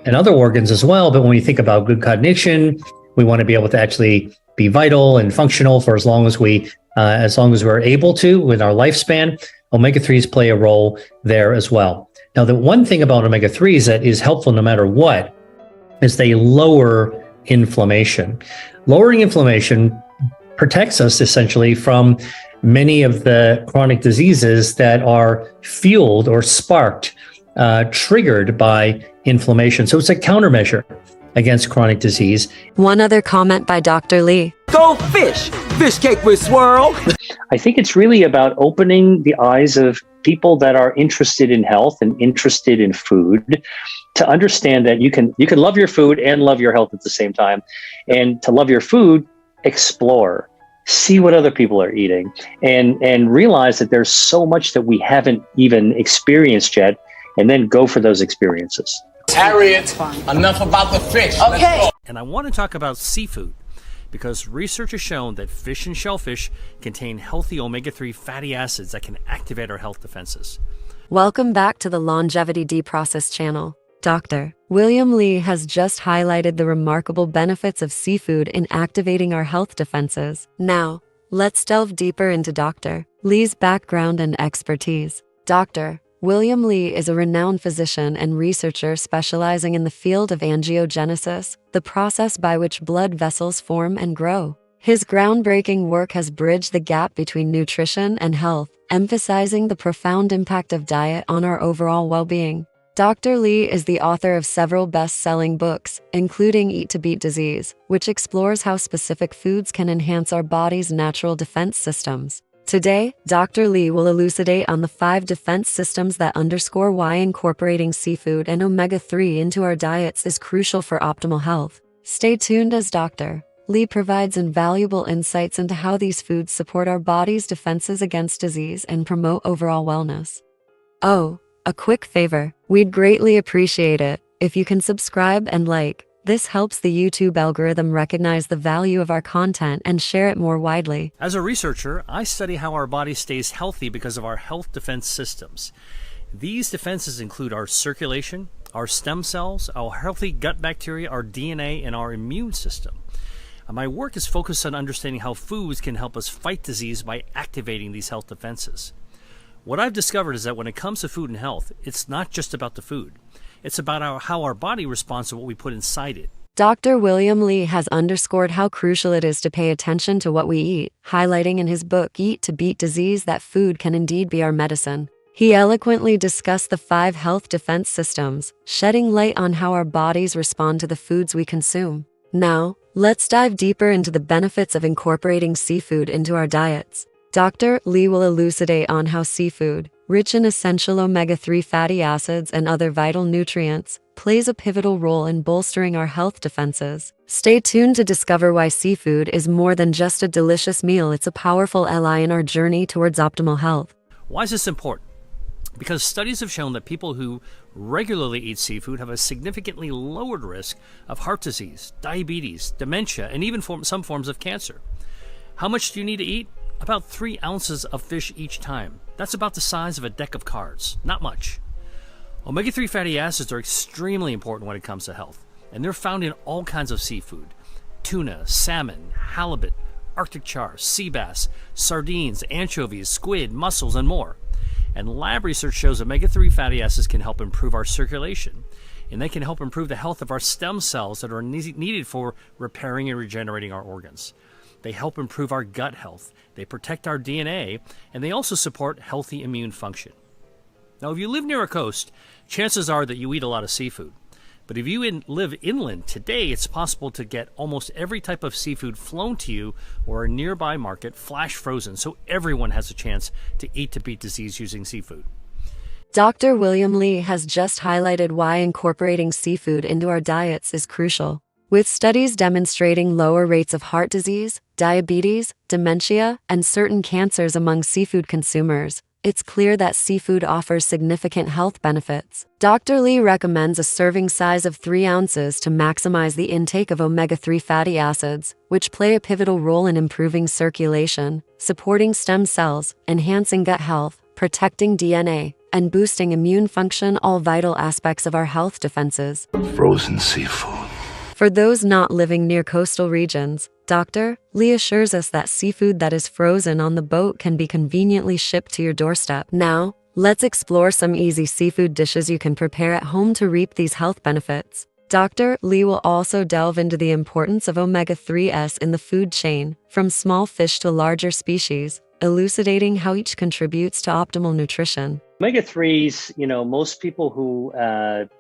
and other organs as well. But when we think about good cognition, we want to be able to actually be vital and functional for as long as we're able to with our lifespan. Omega-3s play a role there as well. Now, the one thing about omega-3s that is helpful no matter what is they lower inflammation. Lowering inflammation protects us essentially from many of the chronic diseases that are fueled or sparked, triggered by inflammation. So it's a countermeasure against chronic disease. One other comment by Dr. Lee. Go fish. Fish cake with swirl. I think it's really about opening the eyes of people that are interested in health and interested in food to understand that you can love your food and love your health at the same time. And to love your food, explore, see what other people are eating, and realize that there's so much that we haven't even experienced yet, and then go for those experiences. Harriet, enough about the fish. Okay. And I want to talk about seafood because research has shown that fish and shellfish contain healthy omega-3 fatty acids that can activate our health defenses. Welcome back to the Longevity Deprocessed channel. Dr. William Lee has just highlighted the remarkable benefits of seafood in activating our health defenses. Now, let's delve deeper into Dr. Lee's background and expertise. Dr. William Lee is a renowned physician and researcher specializing in the field of angiogenesis, the process by which blood vessels form and grow. His groundbreaking work has bridged the gap between nutrition and health, emphasizing the profound impact of diet on our overall well-being. Dr. Lee is the author of several best-selling books, including Eat to Beat Disease, which explores how specific foods can enhance our body's natural defense systems. Today, Dr. Lee will elucidate on the 5 defense systems that underscore why incorporating seafood and omega-3 into our diets is crucial for optimal health. Stay tuned as Dr. Lee provides invaluable insights into how these foods support our body's defenses against disease and promote overall wellness. Oh, a quick favor. We'd greatly appreciate it if you can subscribe and like. This helps the YouTube algorithm recognize the value of our content and share it more widely. As a researcher, I study how our body stays healthy because of our health defense systems. These defenses include our circulation, our stem cells, our healthy gut bacteria, our DNA, and our immune system. My work is focused on understanding how foods can help us fight disease by activating these health defenses. What I've discovered is that when it comes to food and health, it's not just about the food. It's about how our body responds to what we put inside it. Dr. William Lee has underscored how crucial it is to pay attention to what we eat, highlighting in his book Eat to Beat Disease that food can indeed be our medicine. He eloquently discussed the 5 health defense systems, shedding light on how our bodies respond to the foods we consume. Now, let's dive deeper into the benefits of incorporating seafood into our diets. Dr. Lee will elucidate on how seafood, rich in essential omega-3 fatty acids and other vital nutrients, plays a pivotal role in bolstering our health defenses. Stay tuned to discover why seafood is more than just a delicious meal, it's a powerful ally in our journey towards optimal health. Why is this important? Because studies have shown that people who regularly eat seafood have a significantly lowered risk of heart disease, diabetes, dementia, and even some forms of cancer. How much do you need to eat? About 3 ounces of fish each time. That's about the size of a deck of cards. Not much. Omega-3 fatty acids are extremely important when it comes to health, and they're found in all kinds of seafood. Tuna, salmon, halibut, Arctic char, sea bass, sardines, anchovies, squid, mussels, and more. And lab research shows omega-3 fatty acids can help improve our circulation, and they can help improve the health of our stem cells that are needed for repairing and regenerating our organs. They help improve our gut health, they protect our DNA, and they also support healthy immune function. Now, if you live near a coast, chances are that you eat a lot of seafood. But if you live inland, today it's possible to get almost every type of seafood flown to you or a nearby market flash frozen, so everyone has a chance to eat to beat disease using seafood. Dr. William Lee has just highlighted why incorporating seafood into our diets is crucial. With studies demonstrating lower rates of heart disease, diabetes, dementia, and certain cancers among seafood consumers, it's clear that seafood offers significant health benefits. Dr. Lee recommends a serving size of 3 ounces to maximize the intake of omega-3 fatty acids, which play a pivotal role in improving circulation, supporting stem cells, enhancing gut health, protecting DNA, and boosting immune function, all vital aspects of our health defenses. Frozen seafood. For those not living near coastal regions, Dr. Lee assures us that seafood that is frozen on the boat can be conveniently shipped to your doorstep. Now, let's explore some easy seafood dishes you can prepare at home to reap these health benefits. Dr. Lee will also delve into the importance of omega-3s in the food chain, from small fish to larger species, elucidating how each contributes to optimal nutrition. Omega-3s, most people who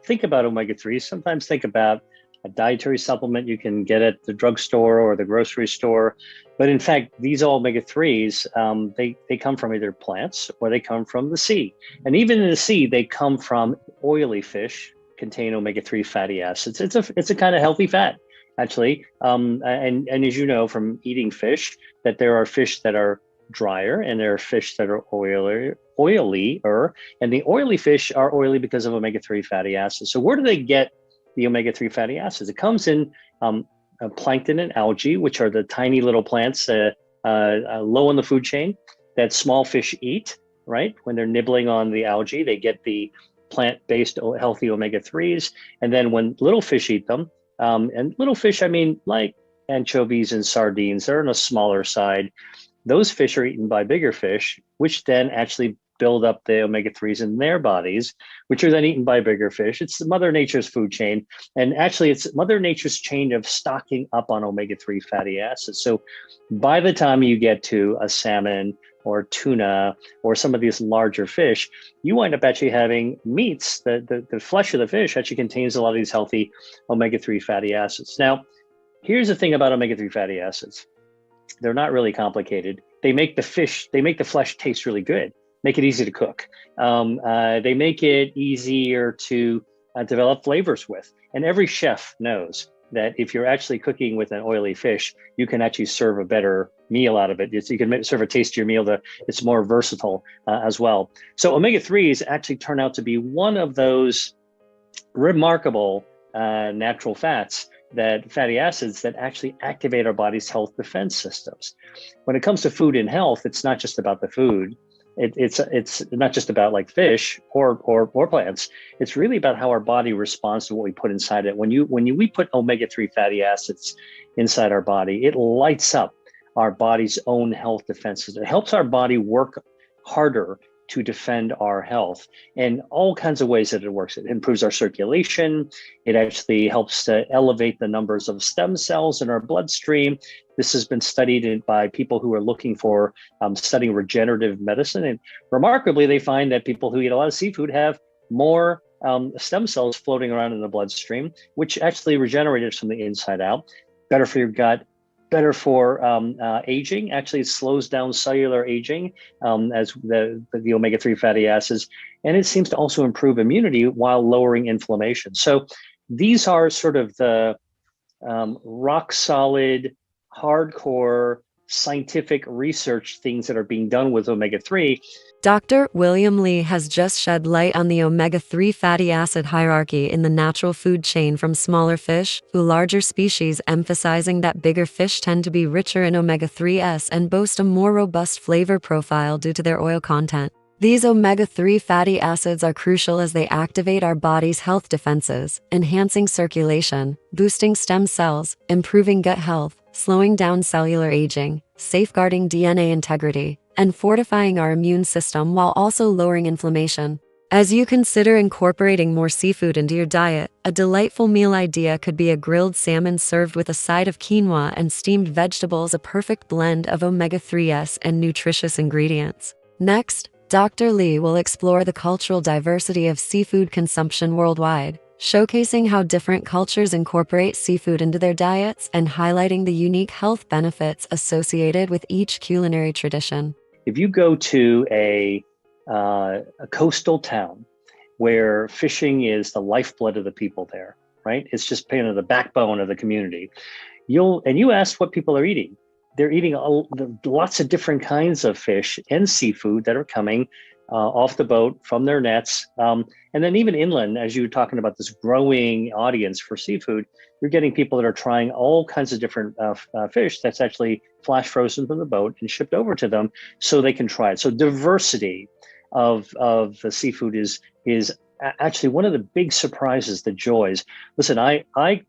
think about omega-3s sometimes think about a dietary supplement you can get at the drugstore or the grocery store. But in fact, these omega-3s, they come from either plants or they come from the sea. And even in the sea, they come from oily fish, contain omega-3 fatty acids. It's a kind of healthy fat, actually. And as you know from eating fish, that there are fish that are drier and there are fish that are oilier. And the oily fish are oily because of omega-3 fatty acids. So where do they get the omega-3 fatty acids? It comes in plankton and algae, which are the tiny little plants low on the food chain that small fish eat, right? When they're nibbling on the algae, they get the plant-based healthy omega-3s. And then when little fish eat them, and little fish, I mean like anchovies and sardines, they're on a smaller side. Those fish are eaten by bigger fish, which then actually build up the omega-3s in their bodies, which are then eaten by bigger fish. It's Mother Nature's food chain. And actually, it's Mother Nature's chain of stocking up on omega-3 fatty acids. So by the time you get to a salmon or tuna or some of these larger fish, you wind up actually having meats. The flesh of the fish actually contains a lot of these healthy omega-3 fatty acids. Now, here's the thing about omega-3 fatty acids. They're not really complicated. They make the flesh taste really good, make it easy to cook. They make it easier to develop flavors with. And every chef knows that if you're actually cooking with an oily fish, you can actually serve a better meal out of it. You can serve a tastier meal that it's more versatile as well. So omega-3s actually turn out to be one of those remarkable natural fatty acids that actually activate our body's health defense systems. When it comes to food and health, it's not just about the food. It's not just about like fish or plants. It's really about how our body responds to what we put inside it. When we put omega-3 fatty acids inside our body, it lights up our body's own health defenses. It helps our body work harder to defend our health in all kinds of ways that it works. It improves our circulation. It actually helps to elevate the numbers of stem cells in our bloodstream. This has been studied by people who are looking for studying regenerative medicine. And remarkably, they find that people who eat a lot of seafood have more stem cells floating around in the bloodstream, which actually regenerated from the inside out. Better for your gut, better for aging. Actually, it slows down cellular aging as the omega-3 fatty acids, and it seems to also improve immunity while lowering inflammation. So these are sort of the rock solid, hardcore scientific research things that are being done with omega-3. Dr. William Li has just shed light on the omega-3 fatty acid hierarchy in the natural food chain from smaller fish to larger species, emphasizing that bigger fish tend to be richer in omega-3s and boast a more robust flavor profile due to their oil content. These omega-3 fatty acids are crucial as they activate our body's health defenses, enhancing circulation, boosting stem cells, improving gut health, slowing down cellular aging, safeguarding DNA integrity, and fortifying our immune system while also lowering inflammation. As you consider incorporating more seafood into your diet, a delightful meal idea could be a grilled salmon served with a side of quinoa and steamed vegetables, a perfect blend of omega-3s and nutritious ingredients. Next, Dr. Li will explore the cultural diversity of seafood consumption worldwide, showcasing how different cultures incorporate seafood into their diets and highlighting the unique health benefits associated with each culinary tradition. If you go to a coastal town where fishing is the lifeblood of the people there, right? It's just kind of the backbone of the community. You ask what people are eating. They're eating lots of different kinds of fish and seafood that are coming off the boat from their nets. And then even inland, as you were talking about this growing audience for seafood, you're getting people that are trying all kinds of different fish that's actually flash frozen from the boat and shipped over to them so they can try it. So diversity of the seafood is actually one of the big surprises, the joys. Listen, I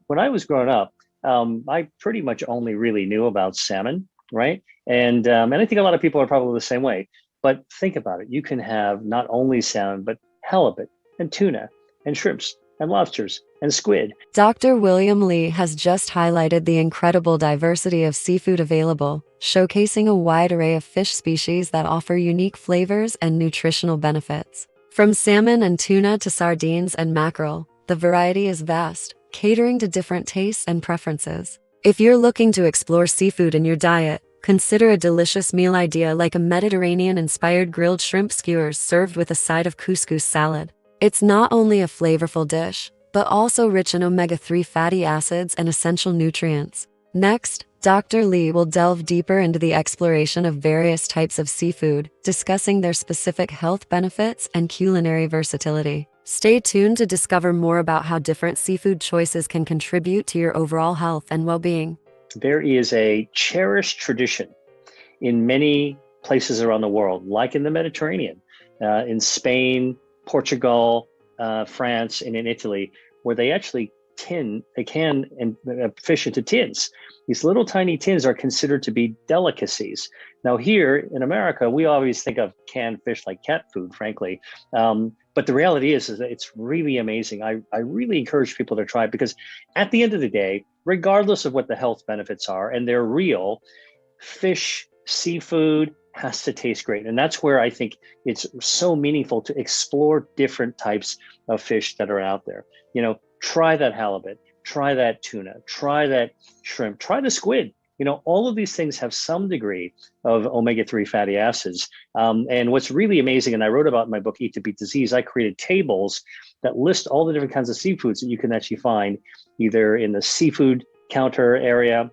when I was growing up, I pretty much only really knew about salmon, right? And I think a lot of people are probably the same way. But think about it. You can have not only salmon, but halibut and tuna and shrimps and lobsters and squid. Dr. William Li has just highlighted the incredible diversity of seafood available, showcasing a wide array of fish species that offer unique flavors and nutritional benefits. From salmon and tuna to sardines and mackerel, the variety is vast, catering to different tastes and preferences. If you're looking to explore seafood in your diet, consider a delicious meal idea like a Mediterranean-inspired grilled shrimp skewers served with a side of couscous salad. It's not only a flavorful dish, but also rich in omega-3 fatty acids and essential nutrients. Next, Dr. Li will delve deeper into the exploration of various types of seafood, discussing their specific health benefits and culinary versatility. Stay tuned to discover more about how different seafood choices can contribute to your overall health and well-being. There is a cherished tradition in many places around the world, like in the Mediterranean, in Spain, Portugal, France, and in Italy, where they actually can fish into tins. These little tiny tins are considered to be delicacies. Now here in America, we always think of canned fish like cat food, frankly. But the reality is that it's really amazing. I really encourage people to try it because at the end of the day, regardless of what the health benefits are, and they're real, fish, seafood has to taste great. And that's where I think it's so meaningful to explore different types of fish that are out there. You know, try that halibut, try that tuna, try that shrimp, try the squid. all of these things have some degree of omega-3 fatty acids. And what's really amazing, and I wrote about in my book, Eat to Beat Disease, I created tables that list all the different kinds of seafoods that you can actually find either in the seafood counter area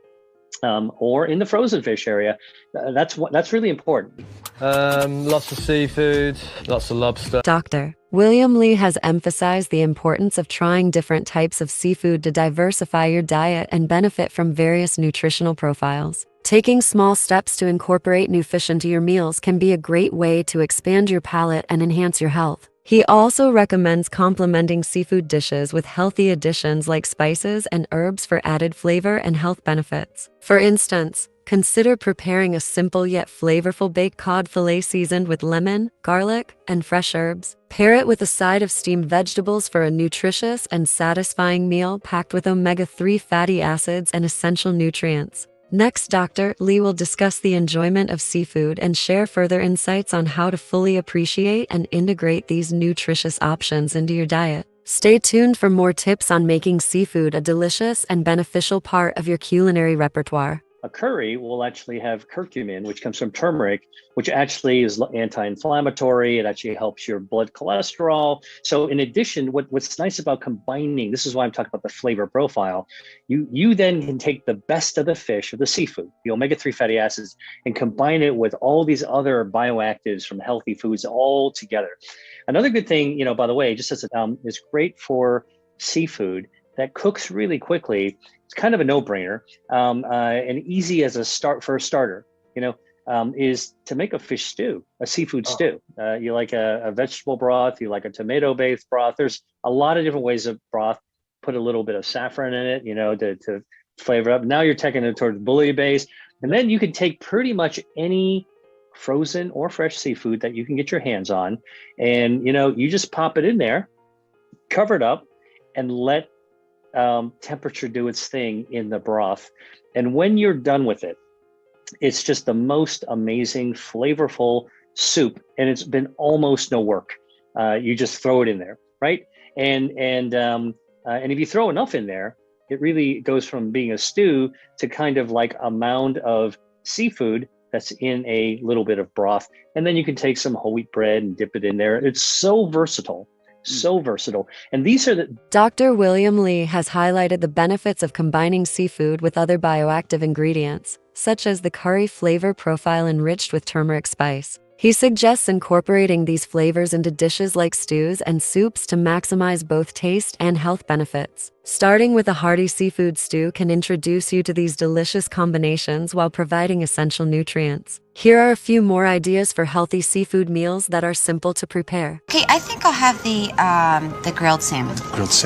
or in the frozen fish area. That's really important. Lots of seafood, lots of lobster. Dr. William Li has emphasized the importance of trying different types of seafood to diversify your diet and benefit from various nutritional profiles. Taking small steps to incorporate new fish into your meals can be a great way to expand your palate and enhance your health. He also recommends complementing seafood dishes with healthy additions like spices and herbs for added flavor and health benefits. For instance, consider preparing a simple yet flavorful baked cod fillet seasoned with lemon, garlic, and fresh herbs. Pair it with a side of steamed vegetables for a nutritious and satisfying meal packed with omega-3 fatty acids and essential nutrients. Next, Dr. Li will discuss the enjoyment of seafood and share further insights on how to fully appreciate and integrate these nutritious options into your diet. Stay tuned for more tips on making seafood a delicious and beneficial part of your culinary repertoire. A curry will actually have curcumin, which comes from turmeric, which actually is anti-inflammatory. It actually helps your blood cholesterol. So in addition, what's nice about combining, this is why I'm talking about the flavor profile, you then can take the best of the fish or the seafood, the omega-3 fatty acids, and combine it with all these other bioactives from healthy foods all together. Another good thing, by the way, just as is great for seafood that cooks really quickly. It's kind of a no-brainer and easy as a starter, is to make a fish stew, a seafood stew. You like a vegetable broth, you like a tomato-based broth. There's a lot of different ways of broth. Put a little bit of saffron in it, to flavor up. Now you're taking it towards bouillabaisse. And then you can take pretty much any frozen or fresh seafood that you can get your hands on. And, you just pop it in there, cover it up, and let temperature do its thing in the broth. And when you're done with it, it's just the most amazing, flavorful soup. And it's been almost no work. You just throw it in there, right? And if you throw enough in there, it really goes from being a stew to kind of like a mound of seafood that's in a little bit of broth. And then you can take some whole wheat bread and dip it in there. It's so versatile. So versatile. And these are the... Dr. William Li has highlighted the benefits of combining seafood with other bioactive ingredients, such as the curry flavor profile enriched with turmeric spice. He suggests incorporating these flavors into dishes like stews and soups to maximize both taste and health benefits. Starting with a hearty seafood stew can introduce you to these delicious combinations while providing essential nutrients. Here are a few more ideas for healthy seafood meals that are simple to prepare. Okay, I think I'll have the grilled salmon.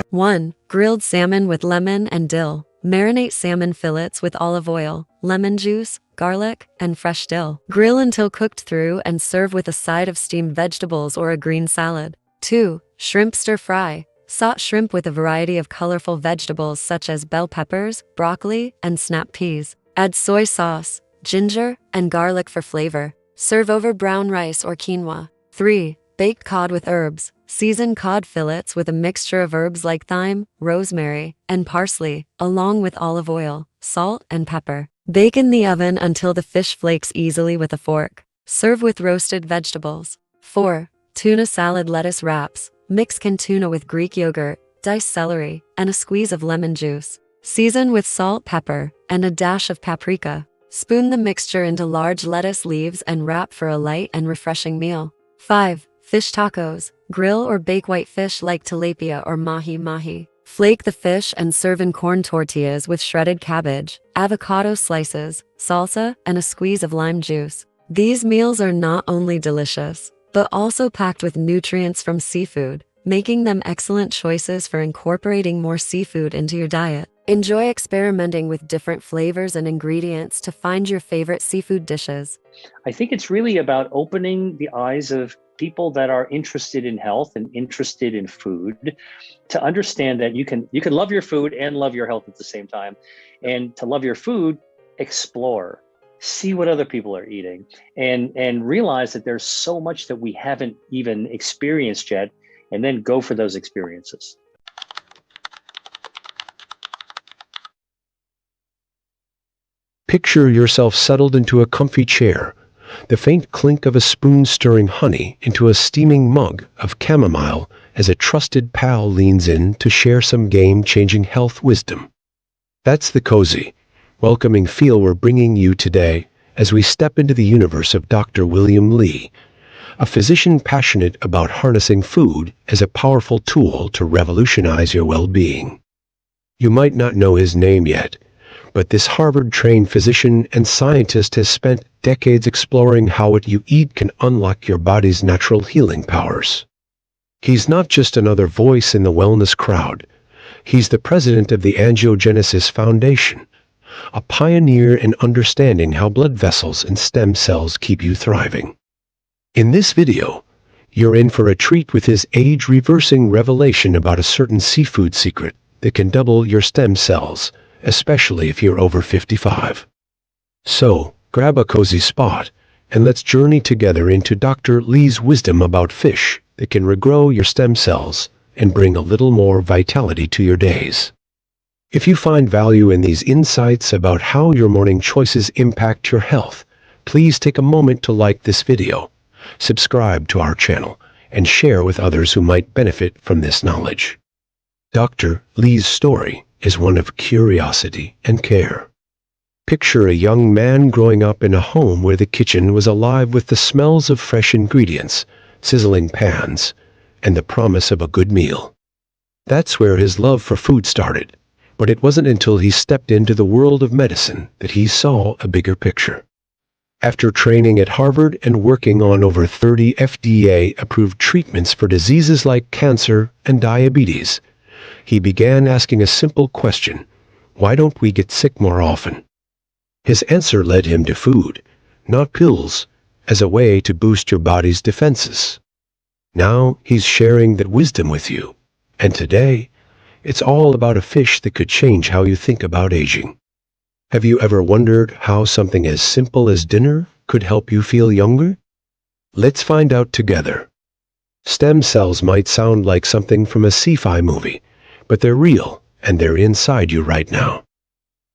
1. Grilled salmon with lemon and dill. Marinate salmon fillets with olive oil, lemon juice, garlic, and fresh dill. Grill until cooked through and serve with a side of steamed vegetables or a green salad. 2. Shrimp stir fry. Saute shrimp with a variety of colorful vegetables such as bell peppers, broccoli, and snap peas. Add soy sauce, ginger, and garlic for flavor. Serve over brown rice or quinoa. 3. Baked cod with herbs. Season cod fillets with a mixture of herbs like thyme, rosemary, and parsley, along with olive oil, salt, and pepper. Bake in the oven until the fish flakes easily with a fork. Serve with roasted vegetables. 4. Tuna salad lettuce wraps. Mix canned tuna with Greek yogurt, diced celery, and a squeeze of lemon juice. Season with salt, pepper, and a dash of paprika. Spoon the mixture into large lettuce leaves and wrap for a light and refreshing meal. 5. Fish tacos. Grill or bake white fish like tilapia or mahi-mahi. Flake the fish and serve in corn tortillas with shredded cabbage, avocado slices, salsa, and a squeeze of lime juice. These meals are not only delicious, but also packed with nutrients from seafood, making them excellent choices for incorporating more seafood into your diet. Enjoy experimenting with different flavors and ingredients to find your favorite seafood dishes. I think it's really about opening the eyes of people that are interested in health and interested in food to understand that you can love your food and love your health at the same time. And to love your food, explore, see what other people are eating, and realize that there's so much that we haven't even experienced yet, and then go for those experiences. Picture yourself settled into a comfy chair, the faint clink of a spoon stirring honey into a steaming mug of chamomile as a trusted pal leans in to share some game-changing health wisdom. That's the cozy, welcoming feel we're bringing you today as we step into the universe of Dr. William Li, a physician passionate about harnessing food as a powerful tool to revolutionize your well-being. You might not know his name yet, but this Harvard-trained physician and scientist has spent decades exploring how what you eat can unlock your body's natural healing powers. He's not just another voice in the wellness crowd. He's the president of the Angiogenesis Foundation, a pioneer in understanding how blood vessels and stem cells keep you thriving. In this video, you're in for a treat with his age-reversing revelation about a certain seafood secret that can double your stem cells, especially if you're over 55. So, grab a cozy spot, and let's journey together into Dr. Li's wisdom about fish that can regrow your stem cells and bring a little more vitality to your days. If you find value in these insights about how your morning choices impact your health, please take a moment to like this video, subscribe to our channel, and share with others who might benefit from this knowledge. Dr. Li's story is one of curiosity and care. Picture a young man growing up in a home where the kitchen was alive with the smells of fresh ingredients, sizzling pans, and the promise of a good meal. That's where his love for food started, but it wasn't until he stepped into the world of medicine that he saw a bigger picture. After training at Harvard and working on over 30 FDA-approved treatments for diseases like cancer and diabetes, he began asking a simple question: why don't we get sick more often? His answer led him to food, not pills, as a way to boost your body's defenses. Now he's sharing that wisdom with you, and today, it's all about a fish that could change how you think about aging. Have you ever wondered how something as simple as dinner could help you feel younger? Let's find out together. Stem cells might sound like something from a sci-fi movie, but they're real, and they're inside you right now.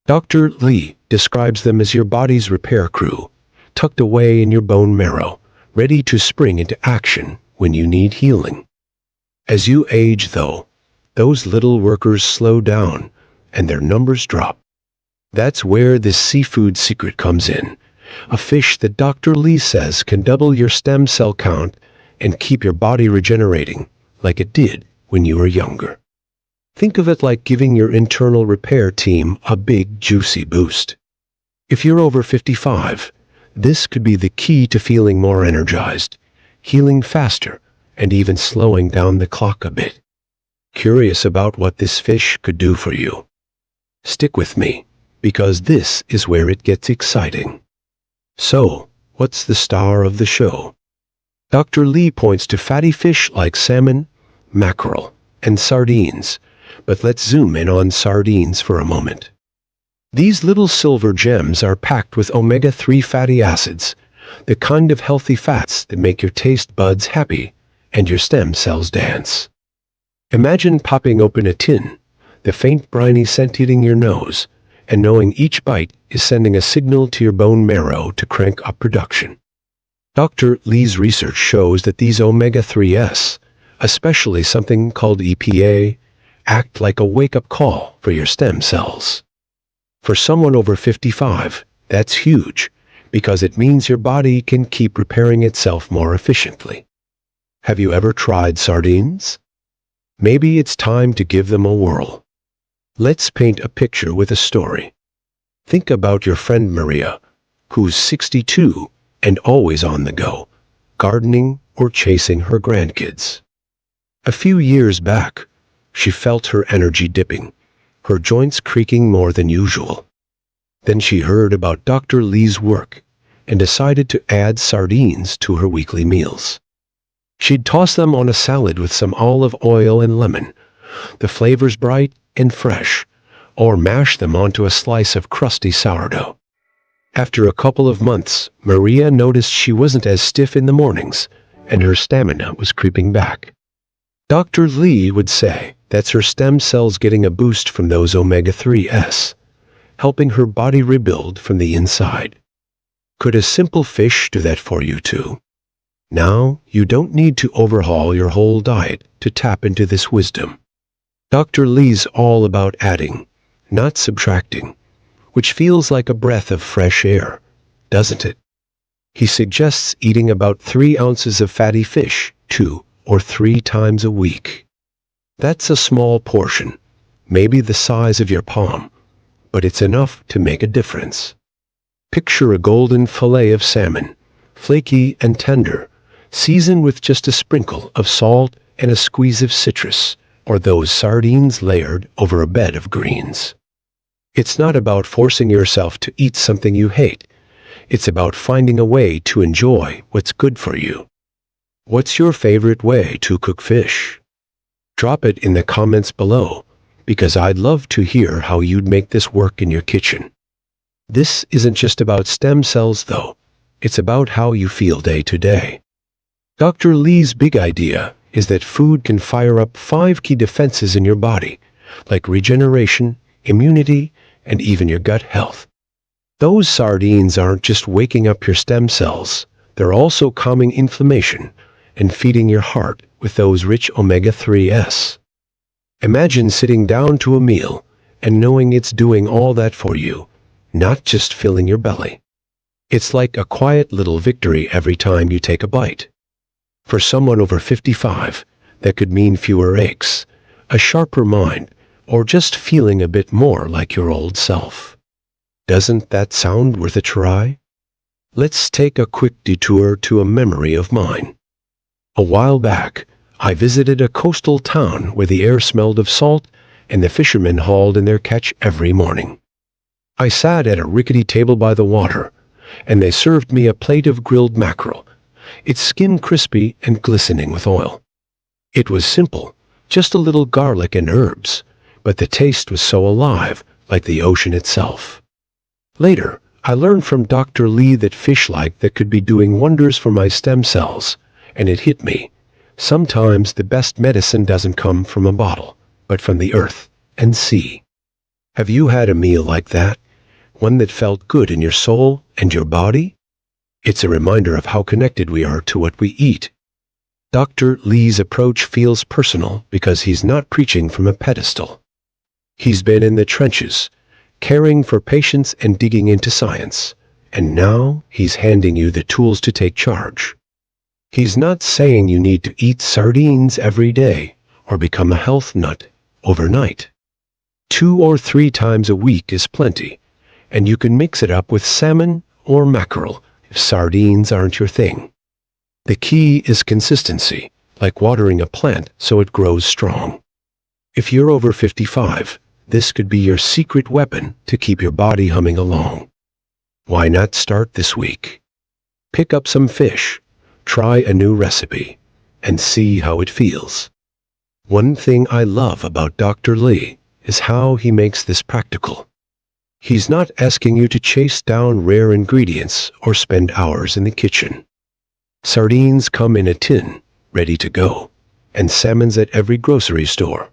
Dr. Li describes them as your body's repair crew, tucked away in your bone marrow, ready to spring into action when you need healing. As you age, though, those little workers slow down, and their numbers drop. That's where this seafood secret comes in, a fish that Dr. Li says can double your stem cell count and keep your body regenerating like it did when you were younger. Think of it like giving your internal repair team a big, juicy boost. If you're over 55, this could be the key to feeling more energized, healing faster, and even slowing down the clock a bit. Curious about what this fish could do for you? Stick with me, because this is where it gets exciting. So, what's the star of the show? Dr. Li points to fatty fish like salmon, mackerel, and sardines, but let's zoom in on sardines for a moment. These little silver gems are packed with omega-3 fatty acids, the kind of healthy fats that make your taste buds happy and your stem cells dance. Imagine popping open a tin, the faint briny scent hitting your nose, and knowing each bite is sending a signal to your bone marrow to crank up production. Dr. Li's research shows that these omega-3s, especially something called EPA, act like a wake-up call for your stem cells. For someone over 55, that's huge, because it means your body can keep repairing itself more efficiently. Have you ever tried sardines? Maybe it's time to give them a whirl. Let's paint a picture with a story. Think about your friend Maria, who's 62 and always on the go, gardening or chasing her grandkids. A few years back, she felt her energy dipping, her joints creaking more than usual. Then she heard about Dr. Li's work and decided to add sardines to her weekly meals. She'd toss them on a salad with some olive oil and lemon, the flavors bright and fresh, or mash them onto a slice of crusty sourdough. After a couple of months, Maria noticed she wasn't as stiff in the mornings, and her stamina was creeping back. Dr. Li would say that's her stem cells getting a boost from those omega-3s. helping her body rebuild from the inside. Could a simple fish do that for you too? Now, you don't need to overhaul your whole diet to tap into this wisdom. Dr. Lee's all about adding, not subtracting, which feels like a breath of fresh air, doesn't it? He suggests eating about 3 ounces of fatty fish 2 or 3 times a week. That's a small portion, maybe the size of your palm, but it's enough to make a difference. Picture a golden fillet of salmon, flaky and tender, seasoned with just a sprinkle of salt and a squeeze of citrus, or those sardines layered over a bed of greens. It's not about forcing yourself to eat something you hate. It's about finding a way to enjoy what's good for you. What's your favorite way to cook fish? Drop it in the comments below, because I'd love to hear how you'd make this work in your kitchen. This isn't just about stem cells though. It's about how you feel day to day. Dr. Lee's big idea is that food can fire up 5 key defenses in your body, like regeneration, immunity, and even your gut health. Those sardines aren't just waking up your stem cells, they're also calming inflammation and feeding your heart with those rich omega-3s. Imagine sitting down to a meal and knowing it's doing all that for you, not just filling your belly. It's like a quiet little victory every time you take a bite. For someone over 55, that could mean fewer aches, a sharper mind, or just feeling a bit more like your old self. Doesn't that sound worth a try? Let's take a quick detour to a memory of mine. A while back, I visited a coastal town where the air smelled of salt and the fishermen hauled in their catch every morning. I sat at a rickety table by the water, and they served me a plate of grilled mackerel, its skin crispy and glistening with oil. It was simple, just a little garlic and herbs, but the taste was so alive, like the ocean itself. Later, I learned from Dr. Lee that fish like that could be doing wonders for my stem cells, and it hit me. Sometimes the best medicine doesn't come from a bottle, but from the earth and sea. Have you had a meal like that? One that felt good in your soul and your body? It's a reminder of how connected we are to what we eat. Dr. Lee's approach feels personal because he's not preaching from a pedestal. He's been in the trenches, caring for patients and digging into science, and now he's handing you the tools to take charge. He's not saying you need to eat sardines every day or become a health nut overnight. 2 or 3 times a week is plenty, and you can mix it up with salmon or mackerel if sardines aren't your thing. The key is consistency, like watering a plant so it grows strong. If you're over 55, this could be your secret weapon to keep your body humming along. Why not start this week? Pick up some fish, try a new recipe, and see how it feels. One thing I love about Dr. Lee is how he makes this practical. He's not asking you to chase down rare ingredients or spend hours in the kitchen. Sardines come in a tin, ready to go, and salmon's at every grocery store.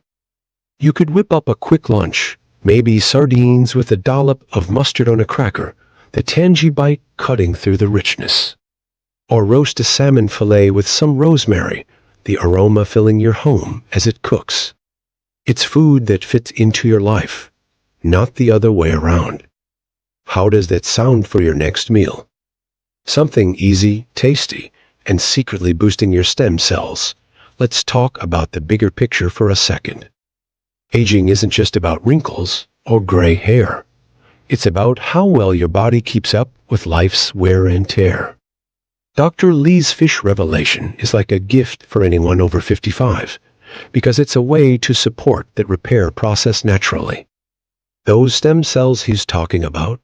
You could whip up a quick lunch, maybe sardines with a dollop of mustard on a cracker, the tangy bite cutting through the richness. Or roast a salmon fillet with some rosemary, the aroma filling your home as it cooks. It's food that fits into your life, not the other way around. How does that sound for your next meal? Something easy, tasty, and secretly boosting your stem cells. Let's talk about the bigger picture for a second. Aging isn't just about wrinkles or gray hair. It's about how well your body keeps up with life's wear and tear. Dr. Lee's fish revelation is like a gift for anyone over 55, because it's a way to support that repair process naturally. Those stem cells he's talking about,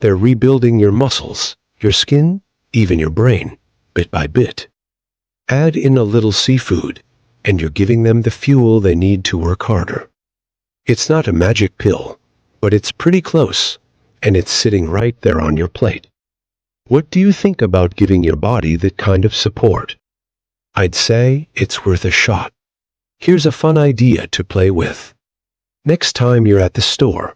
they're rebuilding your muscles, your skin, even your brain, bit by bit. Add in a little seafood, and you're giving them the fuel they need to work harder. It's not a magic pill, but it's pretty close, and it's sitting right there on your plate. What do you think about giving your body that kind of support? I'd say it's worth a shot. Here's a fun idea to play with. Next time you're at the store,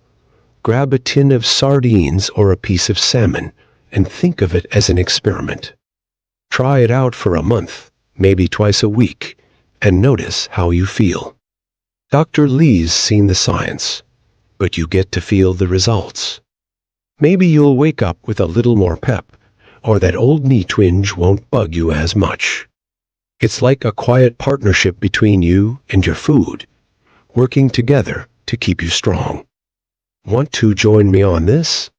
Grab a tin of sardines or a piece of salmon and think of it as an experiment. Try it out for a month, maybe twice a week, and notice how you feel. Dr. Lee's seen the science, but you get to feel the results. Maybe you'll wake up with a little more pep, or that old knee twinge won't bug you as much. It's like a quiet partnership between you and your food, working together to keep you strong. Want to join me on this?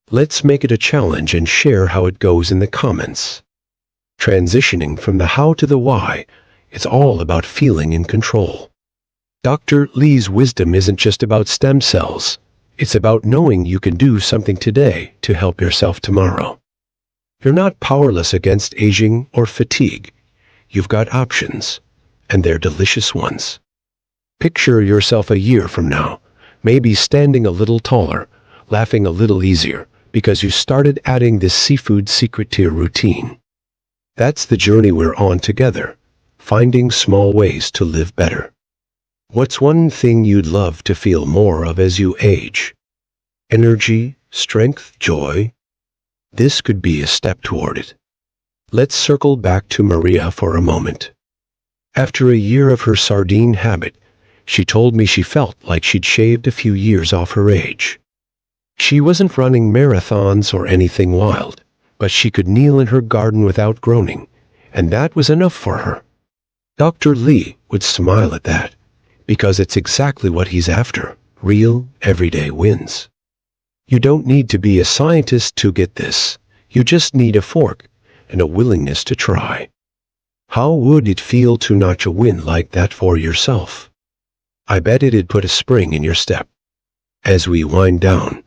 Let's make it a challenge and share how it goes in the comments. Transitioning from the how to the why, it's all about feeling in control. Dr. Lee's wisdom isn't just about stem cells. It's about knowing you can do something today to help yourself tomorrow. You're not powerless against aging or fatigue. You've got options, and they're delicious ones. Picture yourself a year from now, maybe standing a little taller, laughing a little easier, because you started adding this seafood secret to your routine. That's the journey we're on together, finding small ways to live better. What's one thing you'd love to feel more of as you age? Energy, strength, joy? This could be a step toward it. Let's circle back to Maria for a moment. After a year of her sardine habit, she told me she felt like she'd shaved a few years off her age. She wasn't running marathons or anything wild, but she could kneel in her garden without groaning, and that was enough for her. Dr. Lee would smile at that, because it's exactly what he's after, real, everyday wins. You don't need to be a scientist to get this. You just need a fork and a willingness to try. How would it feel to notch a win like that for yourself? I bet it'd put a spring in your step. As we wind down,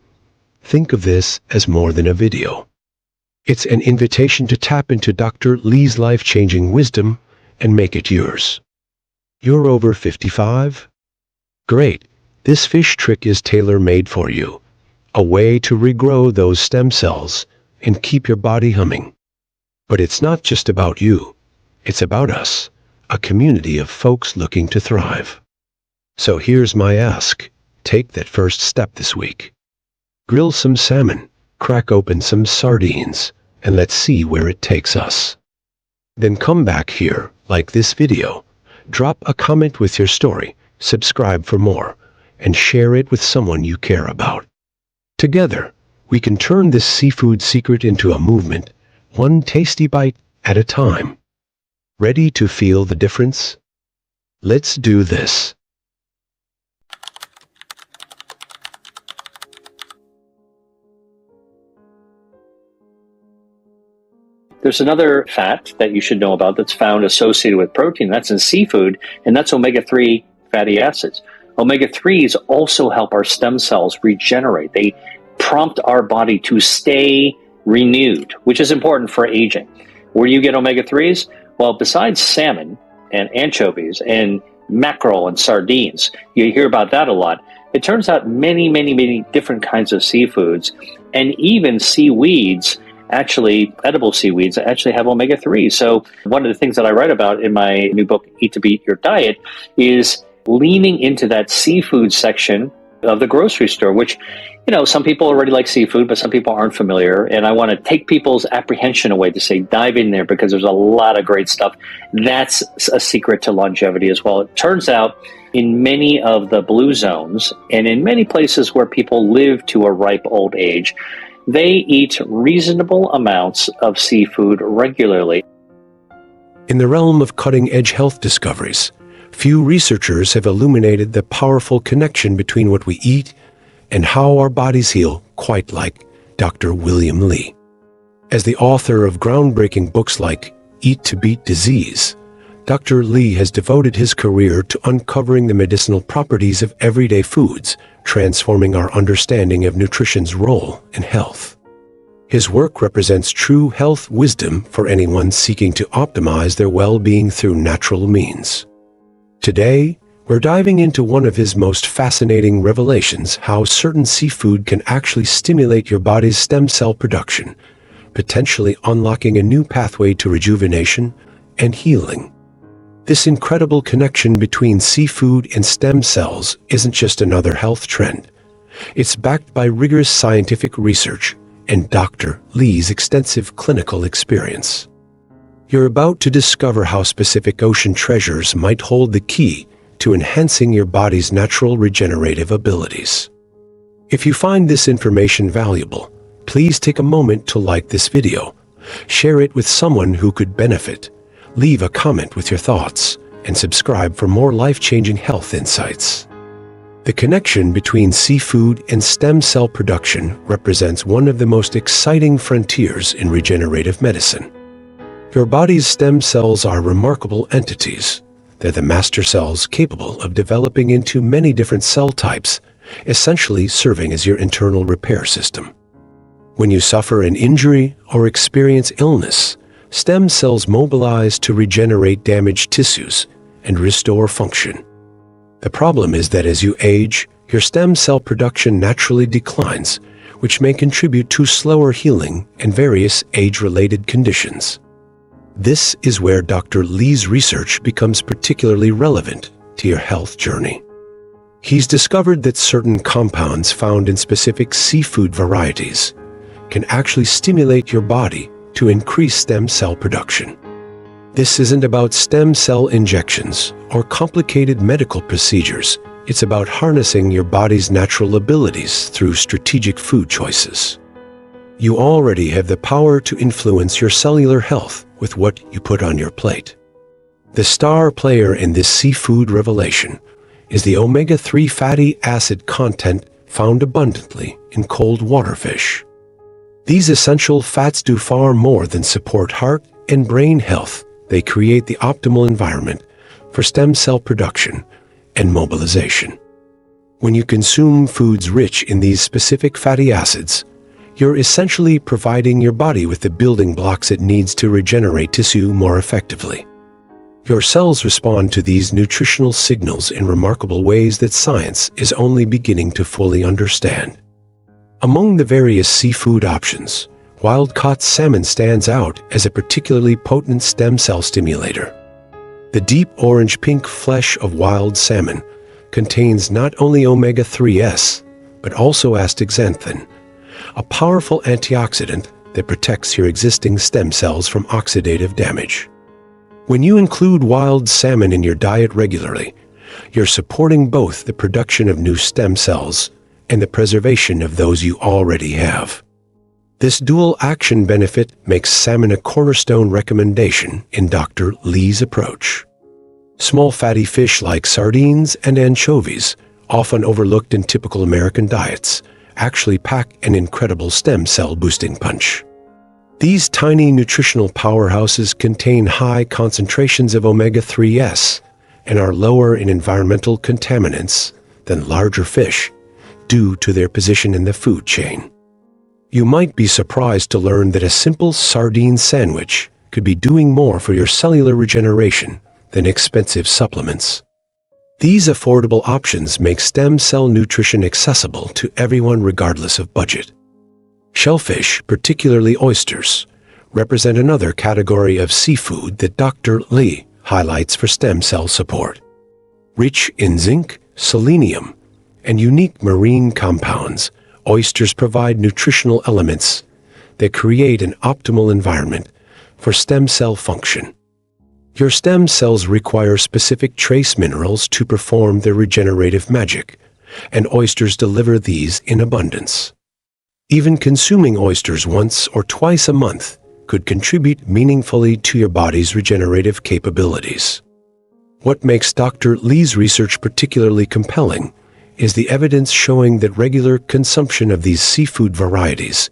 think of this as more than a video. It's an invitation to tap into Dr. Lee's life-changing wisdom and make it yours. You're over 55? Great. This fish trick is tailor-made for you. A way to regrow those stem cells and keep your body humming. But it's not just about you. It's about us, a community of folks looking to thrive. So here's my ask. Take that first step this week. Grill some salmon, crack open some sardines, and let's see where it takes us. Then come back here, like this video, drop a comment with your story, subscribe for more, and share it with someone you care about. Together, we can turn this seafood secret into a movement, one tasty bite at a time. Ready to feel the difference? Let's do this. There's another fat that you should know about that's found associated with protein. That's in seafood, and that's omega-3 fatty acids. Omega-3s also help our stem cells regenerate. They prompt our body to stay renewed, which is important for aging. Where do you get omega-3s? Well, besides salmon and anchovies and mackerel and sardines, you hear about that a lot. It turns out many different kinds of seafoods and even seaweeds, actually edible seaweeds, actually have omega-3. So one of the things that I write about in my new book, Eat to Beat Your Diet, is leaning into that seafood section of the grocery store, which, you know, some people already like seafood, but some people aren't familiar. And I want to take people's apprehension away to say, dive in there because there's a lot of great stuff. That's a secret to longevity as well. It turns out in many of the blue zones and in many places where people live to a ripe old age, they eat reasonable amounts of seafood regularly. In the realm of cutting-edge health discoveries, few researchers have illuminated the powerful connection between what we eat and how our bodies heal quite like Dr. William Lee. As the author of groundbreaking books like Eat to Beat Disease, Dr. Lee has devoted his career to uncovering the medicinal properties of everyday foods, transforming our understanding of nutrition's role in health. His work represents true health wisdom for anyone seeking to optimize their well-being through natural means. Today, we're diving into one of his most fascinating revelations: how certain seafood can actually stimulate your body's stem cell production, potentially unlocking a new pathway to rejuvenation and healing. This incredible connection between seafood and stem cells isn't just another health trend. It's backed by rigorous scientific research and Dr. Lee's extensive clinical experience. You're about to discover how specific ocean treasures might hold the key to enhancing your body's natural regenerative abilities. If you find this information valuable, please take a moment to like this video, share it with someone who could benefit, leave a comment with your thoughts, and subscribe for more life-changing health insights. The connection between seafood and stem cell production represents one of the most exciting frontiers in regenerative medicine. Your body's stem cells are remarkable entities. They're the master cells capable of developing into many different cell types, essentially serving as your internal repair system. When you suffer an injury or experience illness, stem cells mobilize to regenerate damaged tissues and restore function. The problem is that as you age, your stem cell production naturally declines, which may contribute to slower healing and various age-related conditions. This is where Dr. Lee's research becomes particularly relevant to your health journey. He's discovered that certain compounds found in specific seafood varieties can actually stimulate your body to increase stem cell production. This isn't about stem cell injections or complicated medical procedures. It's about harnessing your body's natural abilities through strategic food choices. You already have the power to influence your cellular health with what you put on your plate. The star player in this seafood revelation is the omega-3 fatty acid content found abundantly in cold water fish. These essential fats do far more than support heart and brain health. They create the optimal environment for stem cell production and mobilization. When you consume foods rich in these specific fatty acids, you're essentially providing your body with the building blocks it needs to regenerate tissue more effectively. Your cells respond to these nutritional signals in remarkable ways that science is only beginning to fully understand. Among the various seafood options, wild-caught salmon stands out as a particularly potent stem cell stimulator. The deep orange-pink flesh of wild salmon contains not only omega-3s, but also astaxanthin, a powerful antioxidant that protects your existing stem cells from oxidative damage. When you include wild salmon in your diet regularly, you're supporting both the production of new stem cells and the preservation of those you already have. This dual action benefit makes salmon a cornerstone recommendation in Dr. Lee's approach. Small fatty fish like sardines and anchovies, often overlooked in typical American diets, actually pack an incredible stem cell boosting punch. These tiny nutritional powerhouses contain high concentrations of omega-3s and are lower in environmental contaminants than larger fish due to their position in the food chain. You might be surprised to learn that a simple sardine sandwich could be doing more for your cellular regeneration than expensive supplements. These affordable options make stem cell nutrition accessible to everyone regardless of budget. Shellfish, particularly oysters, represent another category of seafood that Dr. Lee highlights for stem cell support. Rich in zinc, selenium, and unique marine compounds, oysters provide nutritional elements that create an optimal environment for stem cell function. Your stem cells require specific trace minerals to perform their regenerative magic, and oysters deliver these in abundance. Even consuming oysters once or twice a month could contribute meaningfully to your body's regenerative capabilities. What makes Dr. Lee's research particularly compelling is the evidence showing that regular consumption of these seafood varieties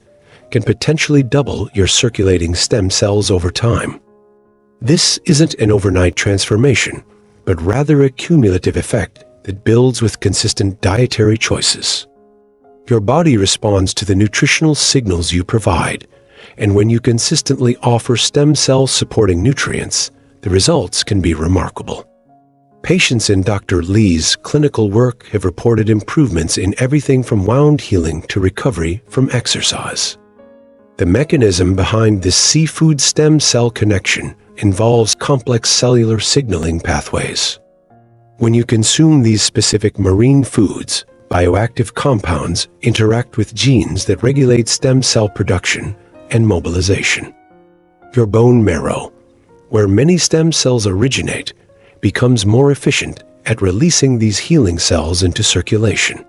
can potentially double your circulating stem cells over time. This isn't an overnight transformation, but rather a cumulative effect that builds with consistent dietary choices. Your body responds to the nutritional signals you provide, and when you consistently offer stem cell supporting nutrients, the results can be remarkable. Patients in Dr. Lee's clinical work have reported improvements in everything from wound healing to recovery from exercise. The mechanism behind this seafood stem cell connection involves complex cellular signaling pathways. When you consume these specific marine foods, bioactive compounds interact with genes that regulate stem cell production and mobilization. Your bone marrow, where many stem cells originate, becomes more efficient at releasing these healing cells into circulation.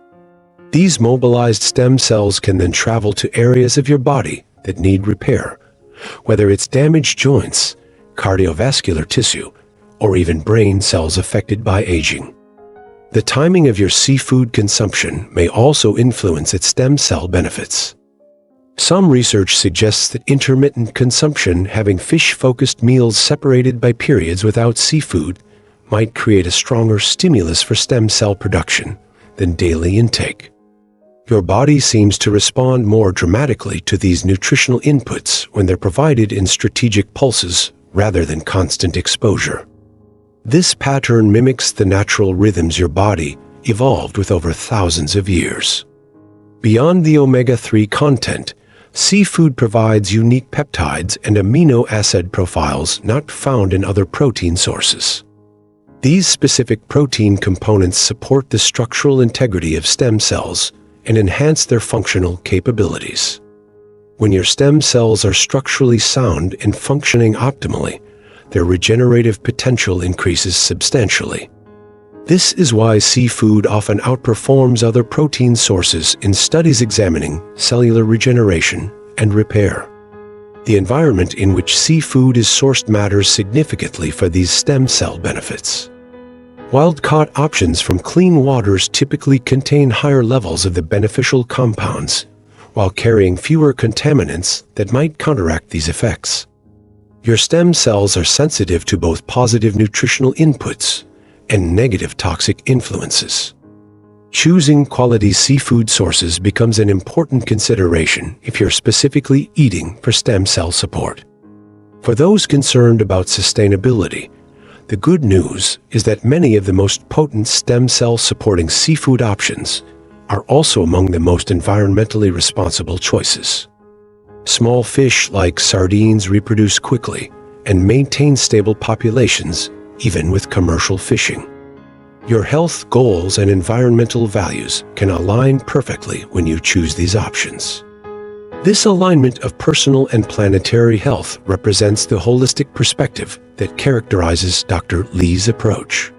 These mobilized stem cells can then travel to areas of your body that need repair, whether it's damaged joints, cardiovascular tissue, or even brain cells affected by aging. The timing of your seafood consumption may also influence its stem cell benefits. Some research suggests that intermittent consumption, having fish-focused meals separated by periods without seafood, might create a stronger stimulus for stem cell production than daily intake. Your body seems to respond more dramatically to these nutritional inputs when they're provided in strategic pulses rather than constant exposure. This pattern mimics the natural rhythms your body evolved with over thousands of years. Beyond the omega-3 content, seafood provides unique peptides and amino acid profiles not found in other protein sources. These specific protein components support the structural integrity of stem cells and enhance their functional capabilities. When your stem cells are structurally sound and functioning optimally, their regenerative potential increases substantially. This is why seafood often outperforms other protein sources in studies examining cellular regeneration and repair. The environment in which seafood is sourced matters significantly for these stem cell benefits. Wild-caught options from clean waters typically contain higher levels of the beneficial compounds, while carrying fewer contaminants that might counteract these effects. Your stem cells are sensitive to both positive nutritional inputs and negative toxic influences. Choosing quality seafood sources becomes an important consideration if you're specifically eating for stem cell support. For those concerned about sustainability, the good news is that many of the most potent stem cell supporting seafood options are also among the most environmentally responsible choices. Small fish like sardines reproduce quickly and maintain stable populations even with commercial fishing. Your health goals and environmental values can align perfectly when you choose these options. This alignment of personal and planetary health represents the holistic perspective that characterizes Dr. Lee's approach.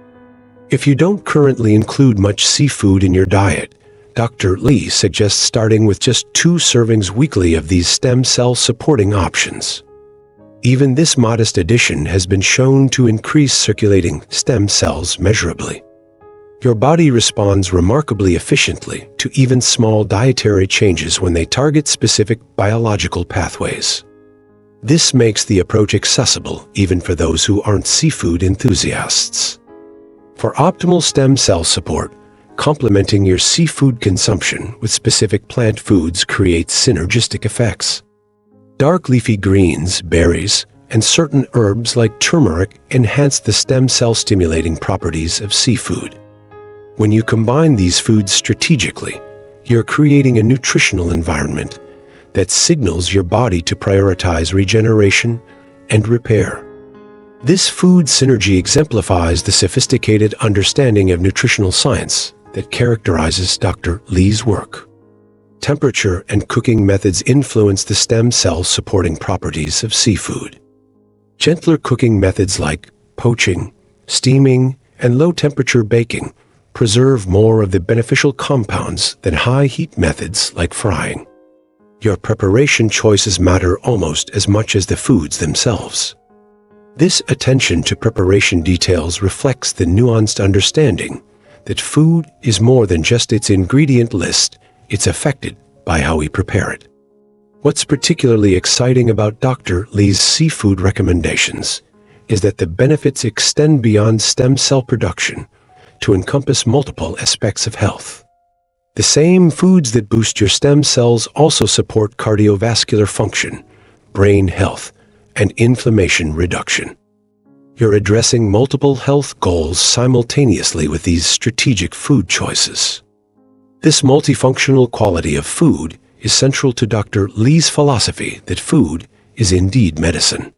If you don't currently include much seafood in your diet, Dr. Lee suggests starting with just 2 servings weekly of these stem cell supporting options. Even this modest addition has been shown to increase circulating stem cells measurably. Your body responds remarkably efficiently to even small dietary changes when they target specific biological pathways. This makes the approach accessible even for those who aren't seafood enthusiasts. For optimal stem cell support, complementing your seafood consumption with specific plant foods creates synergistic effects. Dark leafy greens, berries, and certain herbs like turmeric enhance the stem cell stimulating properties of seafood. When you combine these foods strategically, you're creating a nutritional environment that signals your body to prioritize regeneration and repair. This food synergy exemplifies the sophisticated understanding of nutritional science that characterizes Dr. Lee's work. Temperature and cooking methods influence the stem cell supporting properties of seafood. Gentler cooking methods like poaching, steaming, and low-temperature baking preserve more of the beneficial compounds than high-heat methods like frying. Your preparation choices matter almost as much as the foods themselves. This attention to preparation details reflects the nuanced understanding that food is more than just its ingredient list, it's affected by how we prepare it. What's particularly exciting about Dr. Lee's seafood recommendations is that the benefits extend beyond stem cell production to encompass multiple aspects of health. The same foods that boost your stem cells also support cardiovascular function, brain health, and inflammation reduction. You're addressing multiple health goals simultaneously with these strategic food choices. This multifunctional quality of food is central to Dr. Lee's philosophy that food is indeed medicine.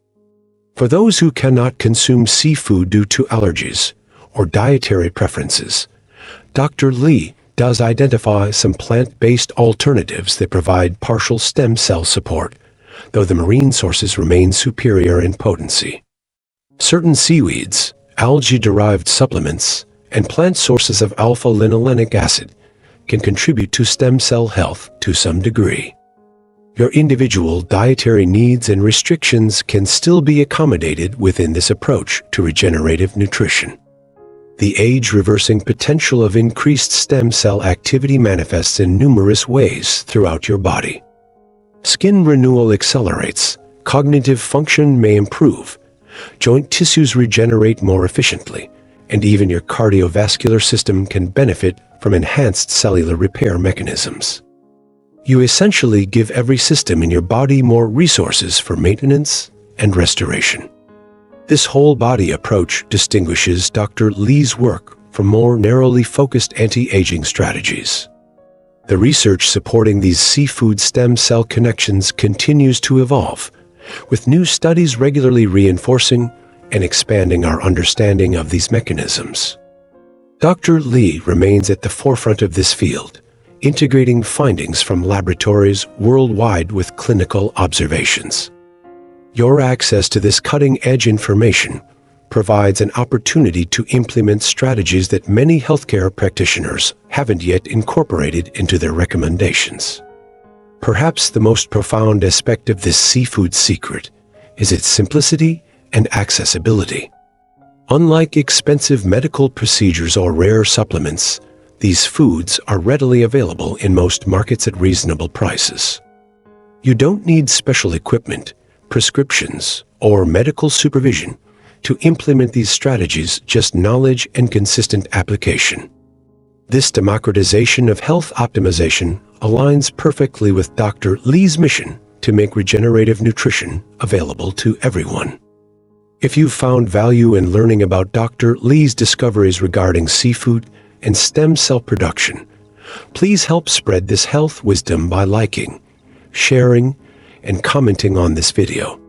For those who cannot consume seafood due to allergies or dietary preferences, Dr. Lee does identify some plant-based alternatives that provide partial stem cell support, though the marine sources remain superior in potency. Certain seaweeds, algae-derived supplements, and plant sources of alpha-linolenic acid can contribute to stem cell health to some degree. Your individual dietary needs and restrictions can still be accommodated within this approach to regenerative nutrition. The age-reversing potential of increased stem cell activity manifests in numerous ways throughout your body. Skin renewal accelerates, cognitive function may improve, joint tissues regenerate more efficiently, and even your cardiovascular system can benefit from enhanced cellular repair mechanisms. You essentially give every system in your body more resources for maintenance and restoration. This whole-body approach distinguishes Dr. Lee's work from more narrowly focused anti-aging strategies. The research supporting these seafood stem cell connections continues to evolve, with new studies regularly reinforcing and expanding our understanding of these mechanisms. Dr. Lee remains at the forefront of this field, integrating findings from laboratories worldwide with clinical observations. Your access to this cutting-edge information provides an opportunity to implement strategies that many healthcare practitioners haven't yet incorporated into their recommendations. Perhaps the most profound aspect of this seafood secret is its simplicity and accessibility. Unlike expensive medical procedures or rare supplements, these foods are readily available in most markets at reasonable prices. You don't need special equipment, prescriptions, or medical supervision to implement these strategies, just knowledge and consistent application. This democratization of health optimization aligns perfectly with Dr. Lee's mission to make regenerative nutrition available to everyone. If you've found value in learning about Dr. Lee's discoveries regarding seafood and stem cell production, please help spread this health wisdom by liking, sharing, and commenting on this video.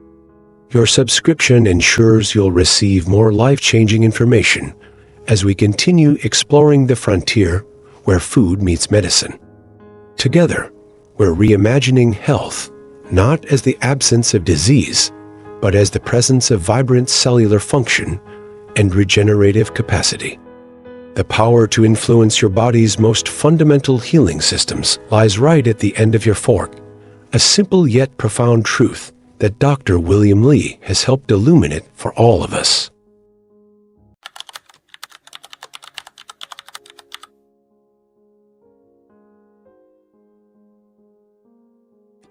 Your subscription ensures you'll receive more life-changing information as we continue exploring the frontier where food meets medicine. Together, we're reimagining health, not as the absence of disease, but as the presence of vibrant cellular function and regenerative capacity. The power to influence your body's most fundamental healing systems lies right at the end of your fork, a simple yet profound truth that Dr. William Lee has helped illuminate for all of us.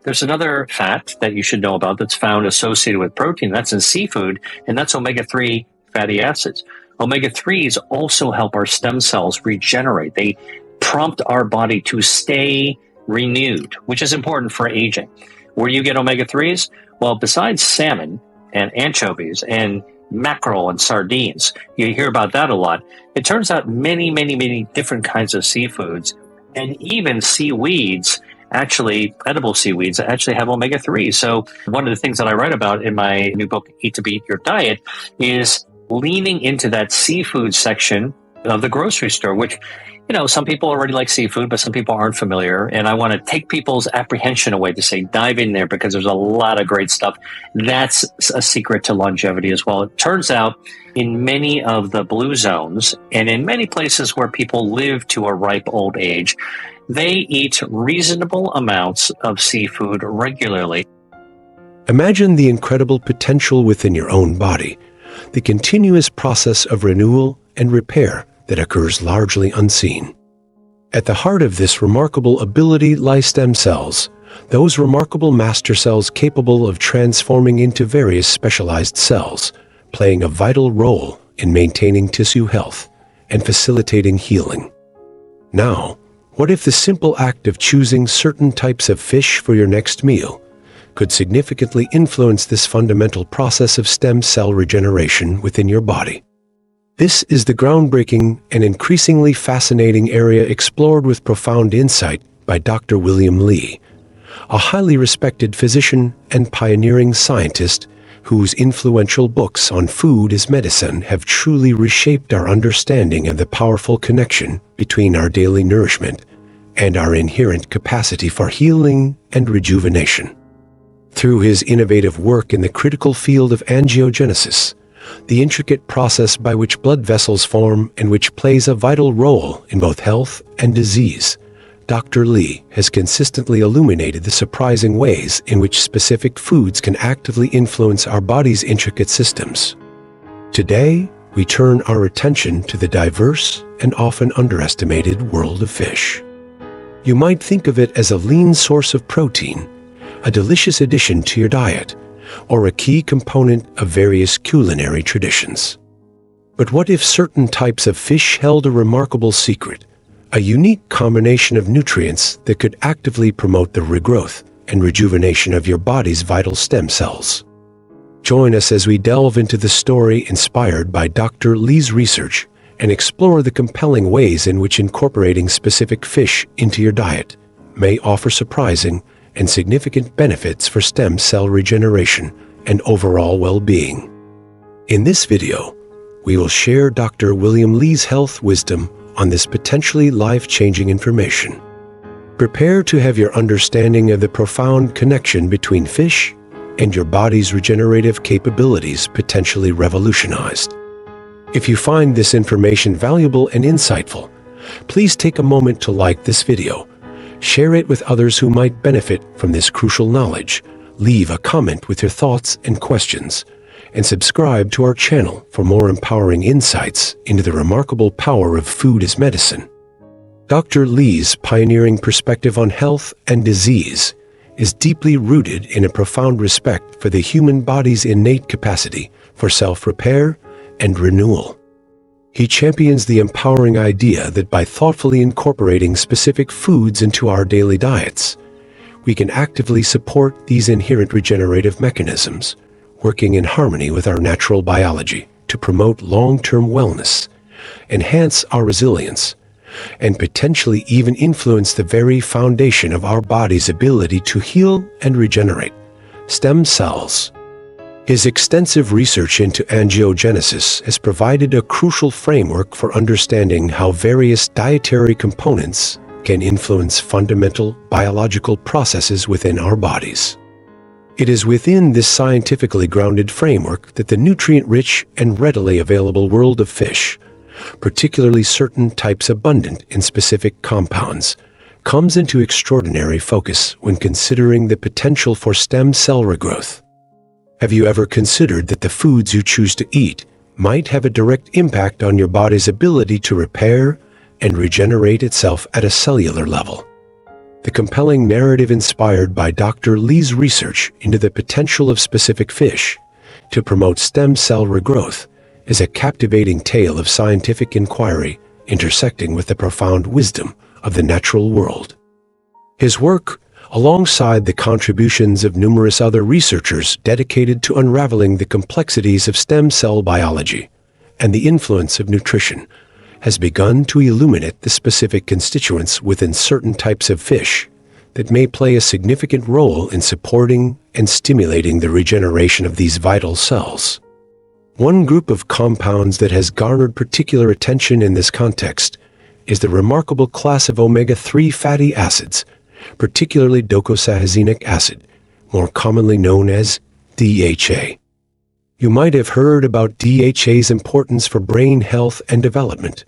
There's another fat that you should know about that's found associated with protein. That's in seafood, and that's omega-3 fatty acids. Omega-3s also help our stem cells regenerate. They prompt our body to stay renewed, which is important for aging. Where do you get omega-3s? Well, besides salmon and anchovies and mackerel and sardines, you hear about that a lot. It turns out many different kinds of seafoods and even seaweeds, actually edible seaweeds, actually have omega-3. So one of the things that I write about in my new book, Eat to Beat Your Diet, is leaning into that seafood section of the grocery store, which, you know, some people already like seafood, but some people aren't familiar. And I want to take people's apprehension away to say, dive in there because there's a lot of great stuff. That's a secret to longevity as well. It turns out in many of the blue zones and in many places where people live to a ripe old age, they eat reasonable amounts of seafood regularly. Imagine the incredible potential within your own body, the continuous process of renewal and repair that occurs largely unseen. At the heart of this remarkable ability lie stem cells, those remarkable master cells capable of transforming into various specialized cells, playing a vital role in maintaining tissue health and facilitating healing. Now, what if the simple act of choosing certain types of fish for your next meal could significantly influence this fundamental process of stem cell regeneration within your body? This is the groundbreaking and increasingly fascinating area explored with profound insight by Dr. William Lee, a highly respected physician and pioneering scientist whose influential books on food as medicine have truly reshaped our understanding of the powerful connection between our daily nourishment and our inherent capacity for healing and rejuvenation. Through his innovative work in the critical field of angiogenesis, the intricate process by which blood vessels form and which plays a vital role in both health and disease, Dr. Lee has consistently illuminated the surprising ways in which specific foods can actively influence our body's intricate systems. Today, we turn our attention to the diverse and often underestimated world of fish. You might think of it as a lean source of protein, a delicious addition to your diet, or a key component of various culinary traditions. But what if certain types of fish held a remarkable secret, a unique combination of nutrients that could actively promote the regrowth and rejuvenation of your body's vital stem cells? Join us as we delve into the story inspired by Dr. Lee's research and explore the compelling ways in which incorporating specific fish into your diet may offer surprising and significant benefits for stem cell regeneration and overall well-being. In this video, we will share Dr. William Lee's health wisdom on this potentially life-changing information. Prepare to have your understanding of the profound connection between fish and your body's regenerative capabilities potentially revolutionized. If you find this information valuable and insightful, please take a moment to like this video, share it with others who might benefit from this crucial knowledge, leave a comment with your thoughts and questions, and subscribe to our channel for more empowering insights into the remarkable power of food as medicine. Dr. Lee's pioneering perspective on health and disease is deeply rooted in a profound respect for the human body's innate capacity for self-repair and renewal. He champions the empowering idea that by thoughtfully incorporating specific foods into our daily diets, we can actively support these inherent regenerative mechanisms, working in harmony with our natural biology to promote long-term wellness, enhance our resilience, and potentially even influence the very foundation of our body's ability to heal and regenerate: stem cells. His extensive research into angiogenesis has provided a crucial framework for understanding how various dietary components can influence fundamental biological processes within our bodies. It is within this scientifically grounded framework that the nutrient-rich and readily available world of fish, particularly certain types abundant in specific compounds, comes into extraordinary focus when considering the potential for stem cell regrowth. Have you ever considered that the foods you choose to eat might have a direct impact on your body's ability to repair and regenerate itself at a cellular level? The compelling narrative inspired by Dr. Lee's research into the potential of specific fish to promote stem cell regrowth is a captivating tale of scientific inquiry intersecting with the profound wisdom of the natural world. His work, alongside the contributions of numerous other researchers dedicated to unraveling the complexities of stem cell biology and the influence of nutrition, has begun to illuminate the specific constituents within certain types of fish that may play a significant role in supporting and stimulating the regeneration of these vital cells. One group of compounds that has garnered particular attention in this context is the remarkable class of omega-3 fatty acids, particularly docosahexaenoic acid, more commonly known as DHA. You might have heard about DHA's importance for brain health and development,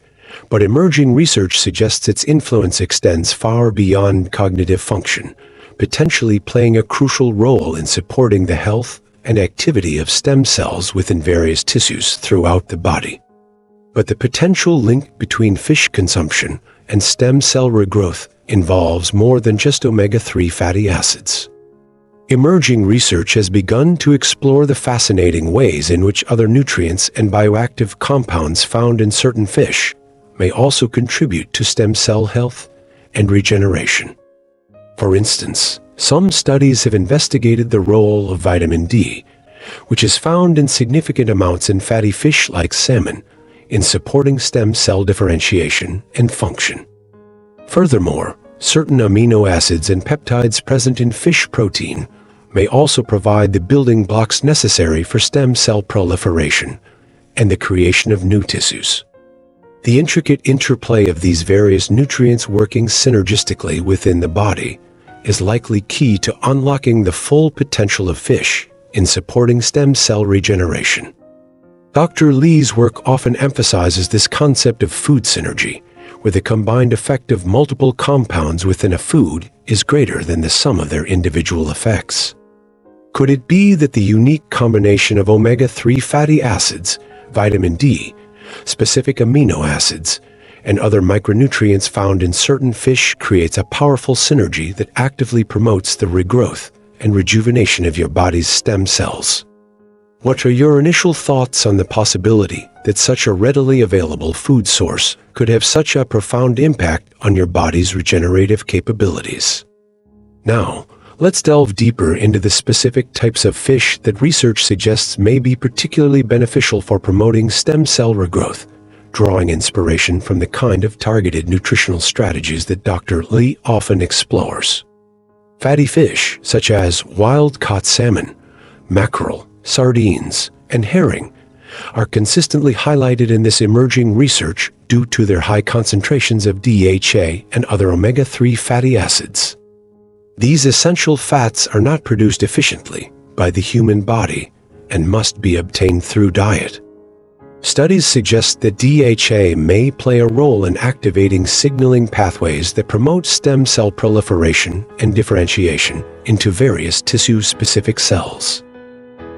but emerging research suggests its influence extends far beyond cognitive function, potentially playing a crucial role in supporting the health and activity of stem cells within various tissues throughout the body. But the potential link between fish consumption and stem cell regrowth involves more than just omega-3 fatty acids. Emerging research has begun to explore the fascinating ways in which other nutrients and bioactive compounds found in certain fish may also contribute to stem cell health and regeneration. For instance, some studies have investigated the role of vitamin D, which is found in significant amounts in fatty fish like salmon, in supporting stem cell differentiation and function. Furthermore, certain amino acids and peptides present in fish protein may also provide the building blocks necessary for stem cell proliferation and the creation of new tissues. The intricate interplay of these various nutrients working synergistically within the body is likely key to unlocking the full potential of fish in supporting stem cell regeneration. Dr. Lee's work often emphasizes this concept of food synergy, where the combined effect of multiple compounds within a food is greater than the sum of their individual effects. Could it be that the unique combination of omega-3 fatty acids, vitamin D, specific amino acids, and other micronutrients found in certain fish creates a powerful synergy that actively promotes the regrowth and rejuvenation of your body's stem cells? What are your initial thoughts on the possibility that such a readily available food source could have such a profound impact on your body's regenerative capabilities? Now, let's delve deeper into the specific types of fish that research suggests may be particularly beneficial for promoting stem cell regrowth, drawing inspiration from the kind of targeted nutritional strategies that Dr. Lee often explores. Fatty fish, such as wild-caught salmon, mackerel, sardines, and herring, are consistently highlighted in this emerging research due to their high concentrations of DHA and other omega-3 fatty acids. These essential fats are not produced efficiently by the human body and must be obtained through diet. Studies suggest that DHA may play a role in activating signaling pathways that promote stem cell proliferation and differentiation into various tissue-specific cells.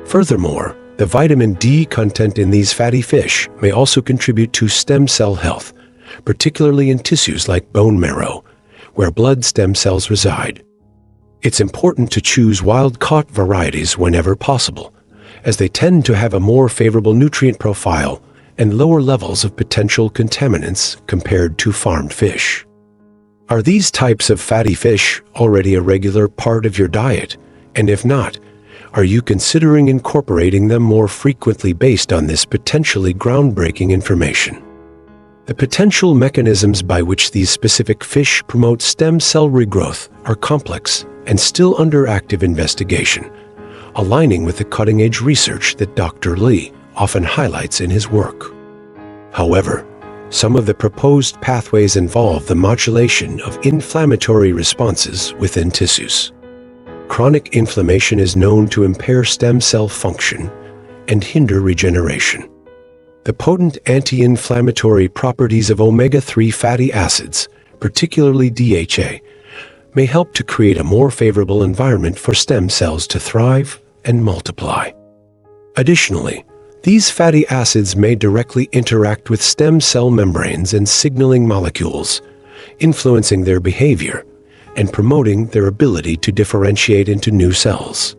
Furthermore, the vitamin D content in these fatty fish may also contribute to stem cell health, particularly in tissues like bone marrow, where blood stem cells reside. It's important to choose wild-caught varieties whenever possible, as they tend to have a more favorable nutrient profile and lower levels of potential contaminants compared to farmed fish. Are these types of fatty fish already a regular part of your diet? And if not, are you considering incorporating them more frequently based on this potentially groundbreaking information? The potential mechanisms by which these specific fish promote stem cell regrowth are complex and still under active investigation, aligning with the cutting-edge research that Dr. Lee often highlights in his work. However, some of the proposed pathways involve the modulation of inflammatory responses within tissues. Chronic inflammation is known to impair stem cell function and hinder regeneration. The potent anti-inflammatory properties of omega-3 fatty acids, particularly DHA, may help to create a more favorable environment for stem cells to thrive and multiply. Additionally, these fatty acids may directly interact with stem cell membranes and signaling molecules, influencing their behavior and promoting their ability to differentiate into new cells.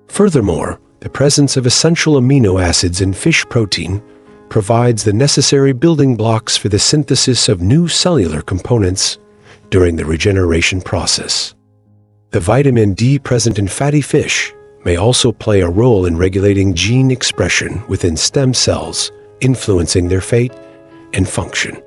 Furthermore, the presence of essential amino acids in fish protein provides the necessary building blocks for the synthesis of new cellular components during the regeneration process. The vitamin D present in fatty fish may also play a role in regulating gene expression within stem cells, influencing their fate and function.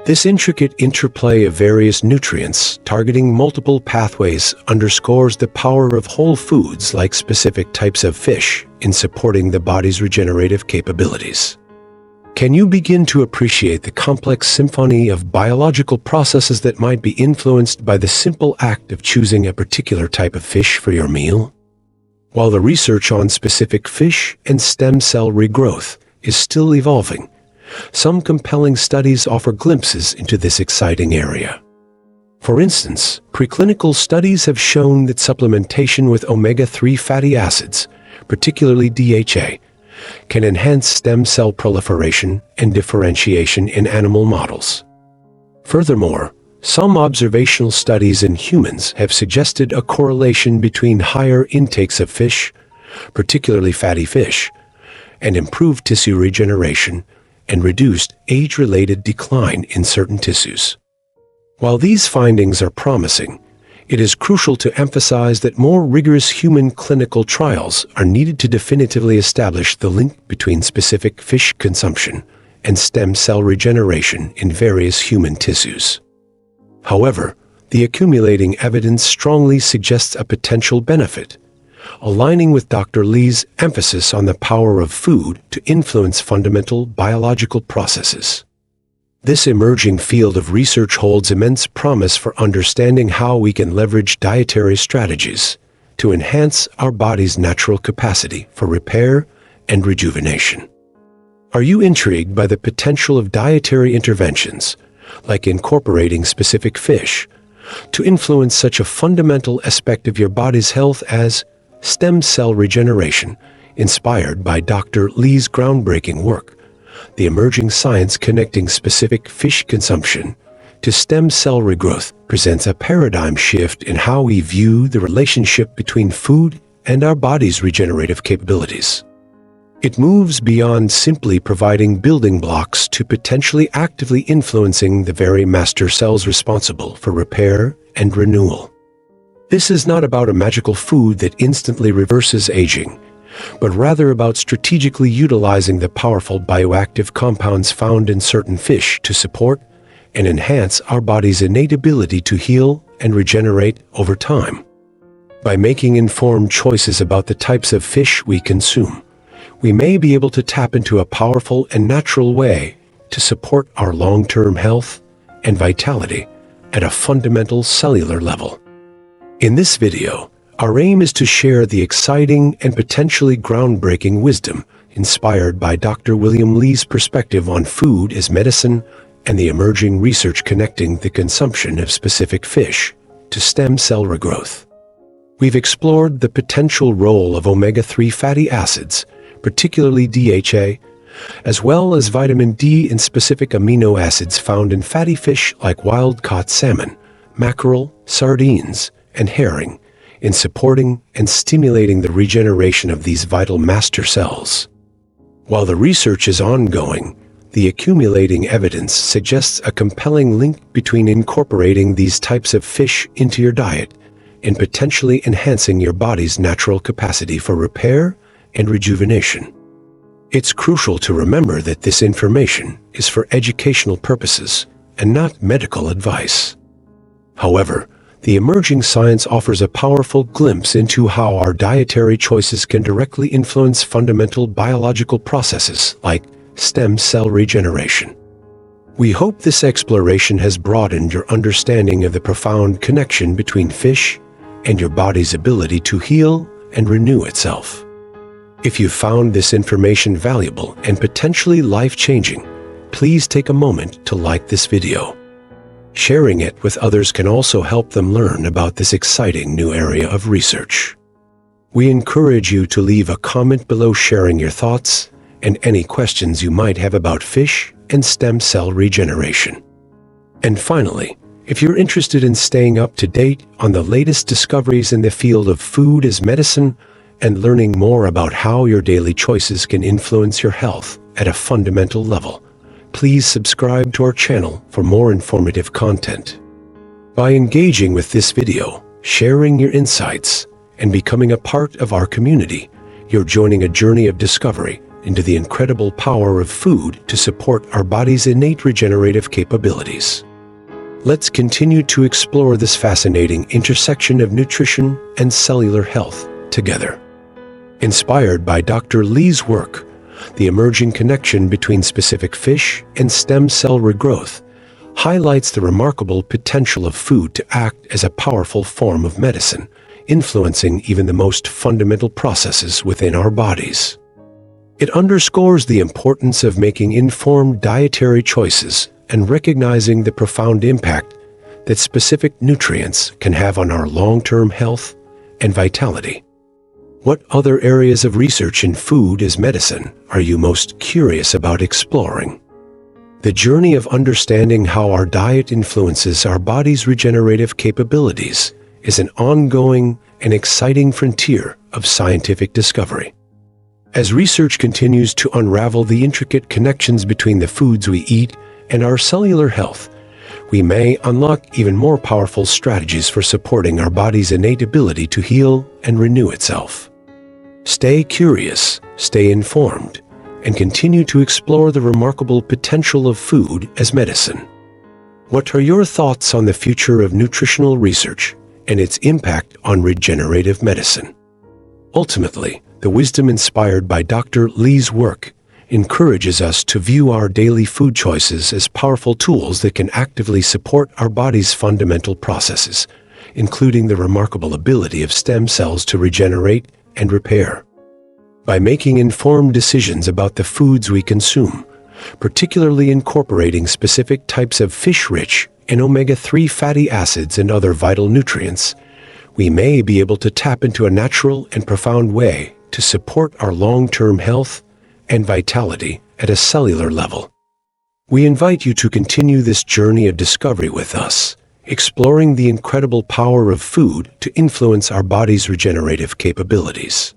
This intricate interplay of various nutrients targeting multiple pathways underscores the power of whole foods like specific types of fish in supporting the body's regenerative capabilities. Can you begin to appreciate the complex symphony of biological processes that might be influenced by the simple act of choosing a particular type of fish for your meal? While the research on specific fish and stem cell regrowth is still evolving, some compelling studies offer glimpses into this exciting area. For instance, preclinical studies have shown that supplementation with omega-3 fatty acids, particularly DHA, can enhance stem cell proliferation and differentiation in animal models. Furthermore, some observational studies in humans have suggested a correlation between higher intakes of fish, particularly fatty fish, and improved tissue regeneration and reduced age-related decline in certain tissues. While these findings are promising, it is crucial to emphasize that more rigorous human clinical trials are needed to definitively establish the link between specific fish consumption and stem cell regeneration in various human tissues. However, the accumulating evidence strongly suggests a potential benefit, aligning with Dr. Lee's emphasis on the power of food to influence fundamental biological processes. This emerging field of research holds immense promise for understanding how we can leverage dietary strategies to enhance our body's natural capacity for repair and rejuvenation. Are you intrigued by the potential of dietary interventions, like incorporating specific fish, to influence such a fundamental aspect of your body's health as stem cell regeneration, inspired by Dr. Lee's groundbreaking work? The emerging science connecting specific fish consumption to stem cell regrowth presents a paradigm shift in how we view the relationship between food and our body's regenerative capabilities. It moves beyond simply providing building blocks to potentially actively influencing the very master cells responsible for repair and renewal. This is not about a magical food that instantly reverses aging, but rather about strategically utilizing the powerful bioactive compounds found in certain fish to support and enhance our body's innate ability to heal and regenerate over time. By making informed choices about the types of fish we consume, we may be able to tap into a powerful and natural way to support our long-term health and vitality at a fundamental cellular level. In this video, our aim is to share the exciting and potentially groundbreaking wisdom inspired by Dr. William Lee's perspective on food as medicine and the emerging research connecting the consumption of specific fish to stem cell regrowth. We've explored the potential role of omega-3 fatty acids, particularly DHA, as well as vitamin D and specific amino acids found in fatty fish like wild-caught salmon, mackerel, sardines, and herring, in supporting and stimulating the regeneration of these vital master cells. While the research is ongoing, the accumulating evidence suggests a compelling link between incorporating these types of fish into your diet and potentially enhancing your body's natural capacity for repair and rejuvenation. It's crucial to remember that this information is for educational purposes and not medical advice. However, the emerging science offers a powerful glimpse into how our dietary choices can directly influence fundamental biological processes like stem cell regeneration. We hope this exploration has broadened your understanding of the profound connection between fish and your body's ability to heal and renew itself. If you found this information valuable and potentially life-changing, please take a moment to like this video. Sharing it with others can also help them learn about this exciting new area of research. We encourage you to leave a comment below sharing your thoughts and any questions you might have about fish and stem cell regeneration. And finally, if you're interested in staying up to date on the latest discoveries in the field of food as medicine and learning more about how your daily choices can influence your health at a fundamental level, please subscribe to our channel for more informative content. By engaging with this video, sharing your insights, and becoming a part of our community, you're joining a journey of discovery into the incredible power of food to support our body's innate regenerative capabilities. Let's continue to explore this fascinating intersection of nutrition and cellular health together. Inspired by Dr. Lee's work, the emerging connection between specific fish and stem cell regrowth highlights the remarkable potential of food to act as a powerful form of medicine, influencing even the most fundamental processes within our bodies. It underscores the importance of making informed dietary choices and recognizing the profound impact that specific nutrients can have on our long-term health and vitality. What other areas of research in food as medicine are you most curious about exploring? The journey of understanding how our diet influences our body's regenerative capabilities is an ongoing and exciting frontier of scientific discovery. As research continues to unravel the intricate connections between the foods we eat and our cellular health, we may unlock even more powerful strategies for supporting our body's innate ability to heal and renew itself. Stay curious, stay informed, and continue to explore the remarkable potential of food as medicine. What are your thoughts on the future of nutritional research and its impact on regenerative medicine? Ultimately, the wisdom inspired by Dr. Lee's work encourages us to view our daily food choices as powerful tools that can actively support our body's fundamental processes, including the remarkable ability of stem cells to regenerate and repair. By making informed decisions about the foods we consume, particularly incorporating specific types of fish-rich in omega-3 fatty acids and other vital nutrients, we may be able to tap into a natural and profound way to support our long-term health and vitality at a cellular level. We invite you to continue this journey of discovery with us, exploring the incredible power of food to influence our body's regenerative capabilities.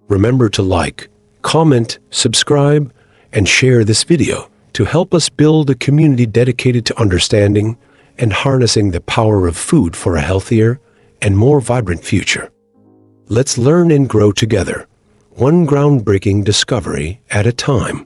Remember to like, comment, subscribe, and share this video to help us build a community dedicated to understanding and harnessing the power of food for a healthier and more vibrant future. Let's learn and grow together, one groundbreaking discovery at a time.